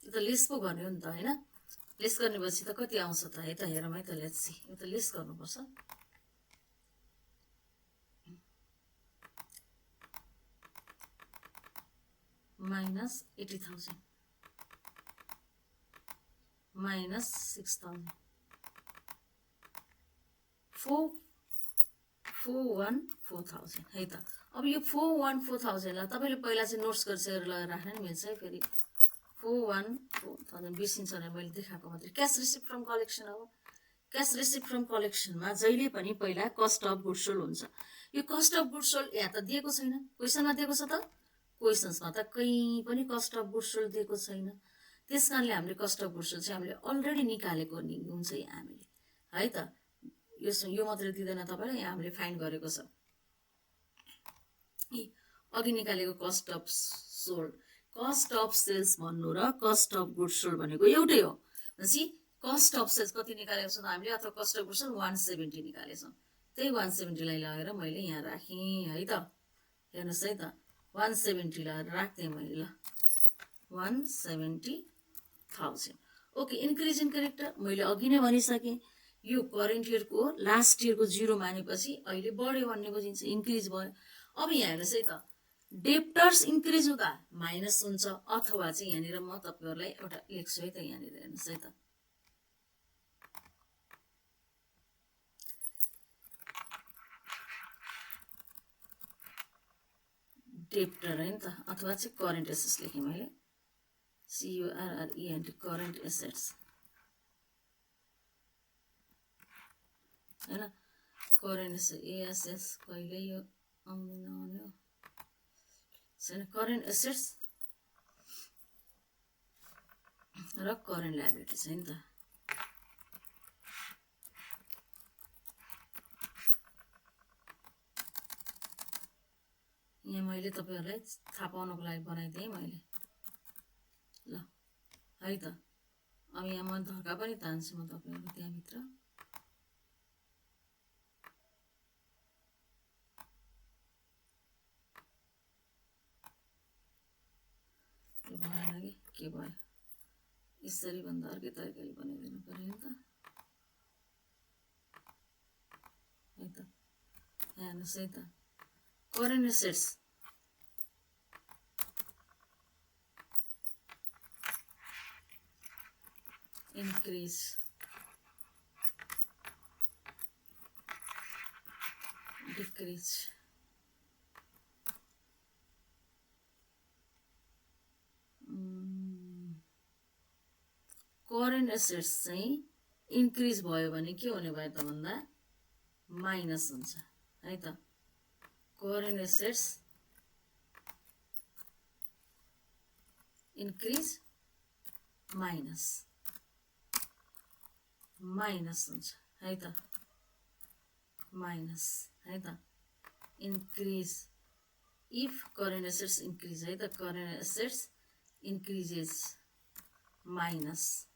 S1: यो त लेस पो गर्ने हो नि त हैन लेस गर्नेपछि त कति आउँछ त है त हेरौँ है त लेट्स सी यो त लेस गर्नुपर्छ minus 80,000 minus 6,000 4 414,000 है त। अब यो 414,000 लाई तपाईले पहिला चाहिँ नोट्स गरेर राख्न नि मिल्छ है। फेरि 414,000 बिर्सिन्छ भने मैले देखाएको मात्रै। क्यास रिसिप्ट फ्रम कलेक्सन हो। क्यास रिसिप्ट फ्रम कलेक्सनमा जहिले पनि पहिला कस्ट अफ गुड्स सोल्ड हुन्छ। यो कस्ट अफ गुड्स सोल्ड यहाँ त दिएको छैन, क्वेसनमा दिएको छ त, क्वेसन्समा त कहीँ पनि कस्ट अफ गुड्स सोल्ड दिएको छैन। त्यसकारणले हामीले कस्ट अफ गुड्स सोल्ड चाहिँ हामीले अलरेडी निकालेको हुन्छ यहाँ हामीले है त। यो मात्रै दिँदैन तपाईँलाई, यहाँ हामीले फाइन्ड गरेको छ अघि निकालेको cost of sold. Cost of sales भन्नु र कस्ट अफ गुड्स सोल्ड भनेको एउटै हो। भनेपछि कस्ट अफ सेल्स कति निकालेको छौँ हामीले, अथवा कस्ट अफ गुड्स सोल्ड 170 निकालेछौँ। त्यही 170 लाई लगेर मैले यहाँ राखेँ है त। हेर्नुहोस् है त, 170 लगेर राख्थेँ मैले। ल 170,000। ओके, इन्क्रिज इन क्यारेक्टर मैले अघि नै भनिसकेँ। यो करेन्ट इयरको लास्ट इयरको 0 मानेपछि अहिले बढ्यो भन्ने बुझिन्छ, इन्क्रिज भयो। अब यहाँ हेर्नुहोस् है त, डेप्टर्स इन्क्रिज हुँदा माइनस हुन्छ, अथवा चाहिँ यहाँनिर म तपाईँहरूलाई एउटा लेख्छु है त। यहाँनिर हेर्नुहोस् है त, डेप्टर है नि त, अथवा चाहिँ करेन्ट एसेट्स लेखेँ मैले, CURRENT करेन्ट एसेट्स हैन। करेन्ट एएसएस कहिले यो आउँदैन आउने छैन। करेन्ट एसेट्स र करेन्ट लायबिलिटिज है नि त। यहाँ मैले तपाईहरुलाई थाहा पाउनको लागि बनाइदिएँ मैले। ल है त, अब यहाँ म धक्का पनि तान्छु म तपाईहरुको त्यहाँ भित्र। भएन के भयो, यसरी भन्दा अर्कै तरिकाले बनाइदिनु पर्यो नि त है त। हेर्नुहोस् है त, current assets increase decrease current assets चाहिँ इन्क्रिज भयो भने के हुने भयो त भन्दा माइनस हुन्छ है त। करेन्ट एसेट्स इन्क्रिज माइनस हुन्छ है त, माइनस है त। Increase if current assets increase है त, current assets increases minus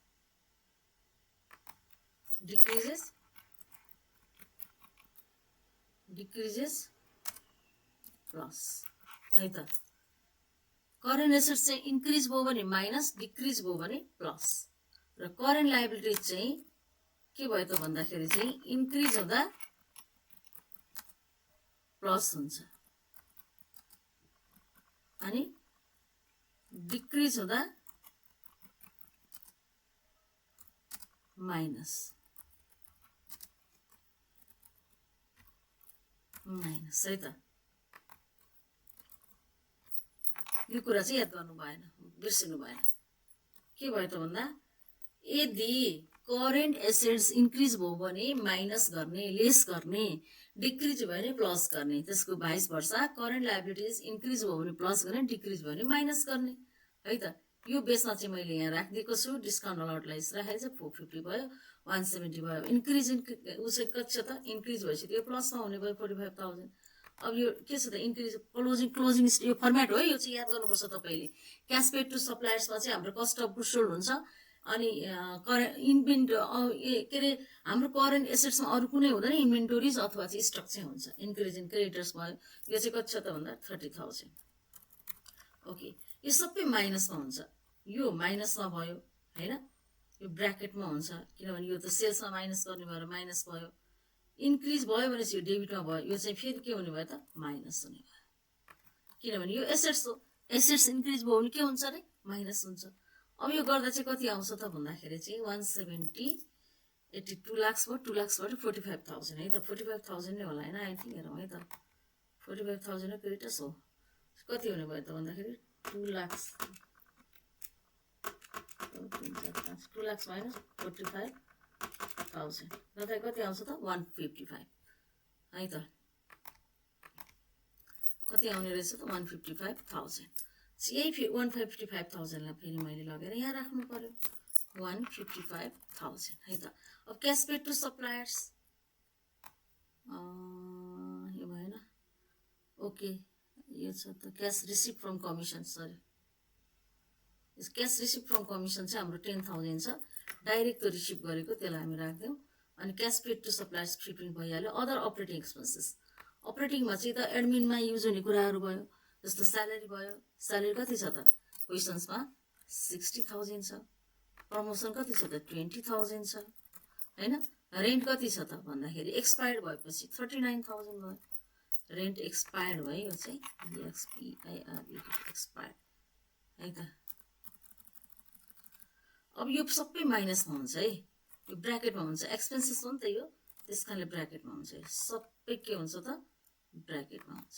S1: decreases plus है त। करेन्ट एसेट्स चाहिँ इन्क्रिज भयो भने माइनस, डिक्रिज भयो भने प्लस। र करेन्ट लायबिलिटी चाहिँ के भयो त भन्दाखेरि चाहिँ इन्क्रिज हुँदा प्लस हुन्छ अनि डिक्रिज हुँदा माइनस है त। यो कुरा चाहिँ याद गर्नु भएन, बिर्सिनु भएन। के भयो त भन्दा यदि करेन्ट एसेट्स इन्क्रिज भयो भने माइनस गर्ने, लेस गर्ने, डिक्रिज भयो भने प्लस गर्ने। त्यसको भाइस वर्सा करेन्ट लायबिलिटिज इन्क्रिज भयो भने प्लस गर्ने, डिक्रिज भयो भने माइनस गर्ने है त। यो बेसमा चाहिँ मैले यहाँ राखिदिएको छु। डिस्काउन्ट अलाउडलाई राखेको छ, 450 भयो, 170 भयो। इन्क्रिज उसै कति छ त, इन्क्रिज भएपछि यो प्लसमा हुने भयो 45,000। अब यो के छ त, इन्क्रिज क्लोजिङ यो फर्मेट हो। यो चाहिँ याद गर्नुपर्छ तपाईले। क्यास पेड टु सप्लायर्समा चाहिँ हाम्रो कस्ट अफ गुड्स सोल्ड हुन्छ। अनि के अरे हाम्रो करेन्ट एसेट्समा अरू कुनै हुँदैन, इन्भेन्टोरिज अथवा चाहिँ स्टक चाहिँ हुन्छ। इन्क्रिज इन क्रेडिटर्स भयो, यो चाहिँ कति छ त भन्दा 30,000। ओके, यो सबै माइनसमा हुन्छ। यो माइनसमा भयो हैन, यो ब्र्याकेटमा हुन्छ, किनभने यो त सेल्समा माइनस गर्ने भएर माइनस भयो। इन्क्रिज भयो भने यो डेबिटमा भयो, यो चाहिँ फेरि के हुने भयो त माइनस हुने भयो, किनभने यो एसेट्स हो। एसेट्स इन्क्रिज भयो भने के हुन्छ अरे माइनस हुन्छ। अब यो गर्दा चाहिँ कति आउँछ त भन्दाखेरि चाहिँ 170 82 lakhs भयो 2 lakhsबाट 45,000 है त 45,000 नै होला हैन आई थिंक हेरौँ है त 45,000 नै क्रेडिटर्स हो कति हुने भयो त भन्दाखेरि 2 lakhs 2 lakhs minus 45,000 र कति आउँछ त 155 है त कति आउने रहेछ त 155,000 यही 155,000 लाई फेरि मैले लगेर यहाँ राख्नु पर्यो 155,000 है त अब क्याश पेड टु सप्लायर्स यो भएन ओके यो छ त cash receive from commission sorry cash receive from commission चाहिँ हाम्रो 10,000 छ डाइरेक्ट त रिसिभ गरेको त्यसलाई हामी राख्दियौँ अनि cash paid to suppliers free print भइहाल्यो अदर अपरेटिङ एक्सपेन्सेस अपरेटिङमा चाहिँ त एडमिनमा युज हुने कुराहरू भयो जस्तो स्यालेरी भयो स्यालेरी कति छ त क्वेसन्समा 60,000 छ प्रमोसन कति छ त 20,000 छ हैन रेन्ट कति छ त भन्दाखेरि एक्सपायर्ड भएपछि 39,000 भयो रेन्ट एक्सपायर्ड भयो यो चाहिँ एक्सपायर्ड है त अब यो सबै माइनसमा हुन्छ है यो ब्र्याकेटमा हुन्छ एक्सपेन्सेस हो नि त यो त्यसकारणले ब्र्याकेटमा हुन्छ सबै के हुन्छ त ब्र्याकेटमा हुन्छ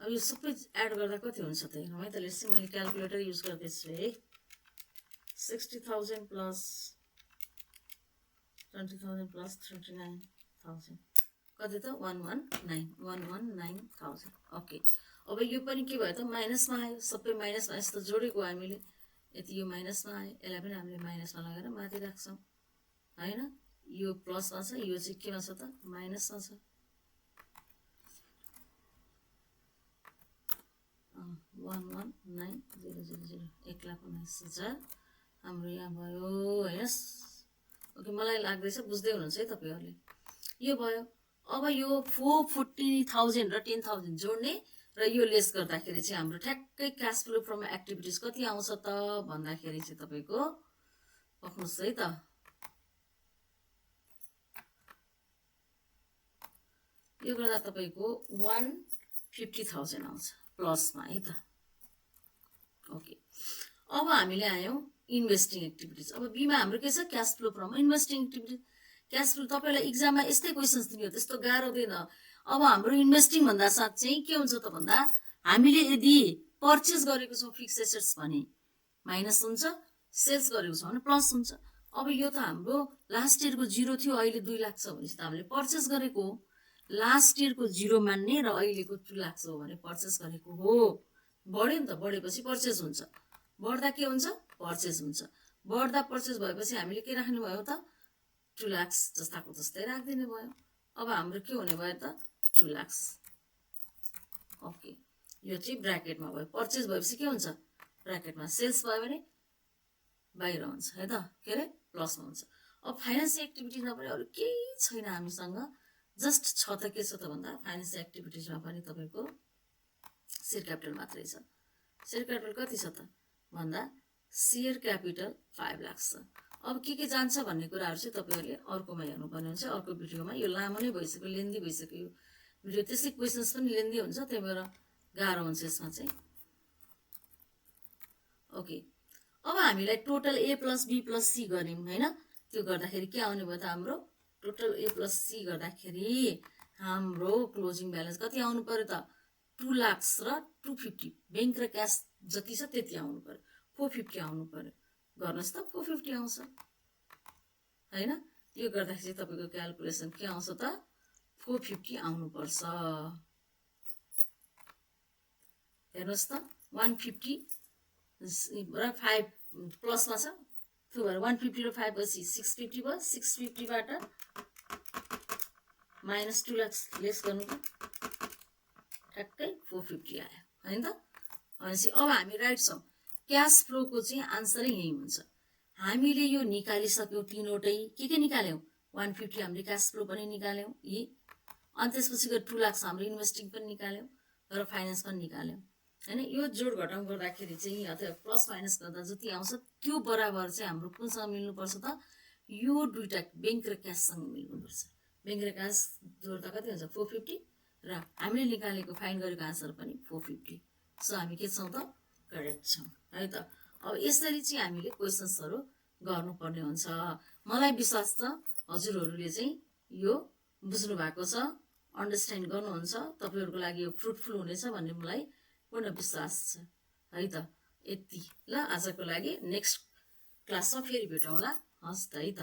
S1: अब यो सबै एड गर्दा कति हुन्छ त हेरौँ है त लेट्स सी मैले क्याल्कुलेटर युज गर्दैछु है 60,000 प्लस 20,000 प्लस 39,000 कति त 119,000 ओके अब यो पनि के भयो त माइनसमा आयो सबै माइनसमा यस्तो जोडेको हामीले यति यो माइनसमा आयो यसलाई पनि हामीले माइनसमा लगाएर माथि राख्छौँ हैन यो प्लसमा छ यो चाहिँ केमा छ त माइनसमा छ 119,000 1,19,000 हाम्रो यहाँ भयो हेर्नुहोस् ओके मलाई लाग्दैछ बुझ्दै हुनुहुन्छ है तपाईँहरूले यो भयो अब यो 440,000 र 10,000 जोड्ने र यो लेस गर्दाखेरि चाहिँ हाम्रो ठ्याक्कै क्यास फ्लो फ्रम एक्टिभिटिज कति आउँछ त भन्दाखेरि चाहिँ तपाईँको पक्नुहोस् है त यो गर्दा तपाईँको 150,000 आउँछ प्लसमा है त ओके अब हामीले आयौँ इन्भेस्टिङ एक्टिभिटिज अब बीमा हाम्रो के छ cash flow from investing activities cash flow तपाईँलाई इक्जाममा यस्तै क्वेसन्स दिने हो त्यस्तो गाह्रो हुँदैन अब हाम्रो इन्भेस्टिङ भन्दा साथ चाहिँ के हुन्छ त भन्दा हामीले यदि पर्चेस गरेको छौँ फिक्स एसेट्स भने माइनस हुन्छ सेल्स गरेको छौँ भने प्लस हुन्छ अब यो त हाम्रो लास्ट इयरको 0 थियो अहिले 2 लाख छ भनेपछि त हामीले पर्चेस गरेको हो लास्ट इयरको 0 मान्ने र अहिलेको 2 लाख छ भने पर्चेस गरेको हो बढ्यो नि त बढेपछि पर्चेस हुन्छ बढ्दा के हुन्छ पर्चेस हुन्छ बढ्दा पर्चेस भएपछि हामीले के राख्ने भयो त 2 लाख जस्ताको जस्तै राखिदिने भयो अब हाम्रो के हुने भयो त 2 लाख ओके यो चाहिँ ब्र्याकेटमा भयो पर्चेस भएपछि के हुन्छ ब्र्याकेटमा सेल्स भयो भने बाहिर हुन्छ है त के अरे प्लसमा हुन्छ अब फाइनेन्सियल एक्टिभिटिजमा पनि अरू केही छैन हामीसँग जस्ट छ त के छ त भन्दा फाइनेन्सियल एक्टिभिटिजमा पनि तपाईँको सेयर क्यापिटल मात्रै छ सेयर क्यापिटल कति छ त भन्दा सेयर क्यापिटल 5 लाख छ अब के जान्छ भन्ने कुराहरू चाहिँ तपाईँहरूले अर्कोमा हेर्नुपर्ने हुन्छ अर्को भिडियोमा यो लामो नै भइसक्यो लेन्दी भइसक्यो यो भिडियो त्यसै क्वेसन्स पनि लेन्दी हुन्छ त्यही भएर गाह्रो हुन्छ यसमा चाहिँ ओके अब हामीलाई total A plus B plus C गऱ्यौँ होइन त्यो गर्दाखेरि के आउने भयो त हाम्रो टोटल ए प्लस सी गर्दाखेरि हाम्रो क्लोजिङ ब्यालेन्स कति आउनु पर्यो त 2 लाख र 250 ब्याङ्क र क्यास जति छ त्यति आउनु पर्यो 450 आउनु पर्यो गर्नुहोस् त 450 आउँछ हैन यो गर्दाखेरि चाहिँ तपाईँको क्याल्कुलेसन के आउँछ त 450 आउनुपर्छ हेर्नुहोस् त 150 र 5 प्लसमा छ त्यो भएर 150 र 5 पछि 650 भयो 650 बाट माइनस 2 लाख लेस गर्नु त ठ्याक्कै 450 आयो हैन त भनेपछि अब हामी राइट छौँ क्यास फ्लोको चाहिँ आन्सरै यही हुन्छ हामीले यो निकालिसक्यौँ तीनवटै के निकाल्यौँ 150 हामीले क्यास फ्लो पनि निकाल्यौँ यी अनि त्यसपछिको 2 लाख हाम्रो इन्भेस्टिङ पनि निकाल्यौँ र फाइनेन्स पनि निकाल्यौँ हैन यो जोड घटाउ गर्दाखेरि चाहिँ अथवा प्लस माइनस गर्दा जति आउँछ त्यो बराबर चाहिँ हाम्रो कुनसँग मिल्नुपर्छ त यो दुईटा ब्याङ्क र क्याससँग मिल्नुपर्छ ब्याङ्क र क्यास जोड्दा कति हुन्छ 450 र हामीले निकालेको फाइन गरेको आन्सर पनि 450 सो हामी के छौँ त करेक्ट छौँ है त अब यसरी चाहिँ हामीले क्वेसन्सहरू गर्नुपर्ने हुन्छ। मलाई विश्वास छ हजुरहरूले चाहिँ यो बुझ्नु भएको छ, अन्डरस्ट्यान्ड गर्नुहुन्छ, तपाईँहरूको लागि यो फ्रुटफुल हुनेछ भन्ने मलाई पूर्ण विश्वास छ है त। यति ल आजको लागि, नेक्स्ट क्लासमा फेरि भेटौँला। हस् त है त।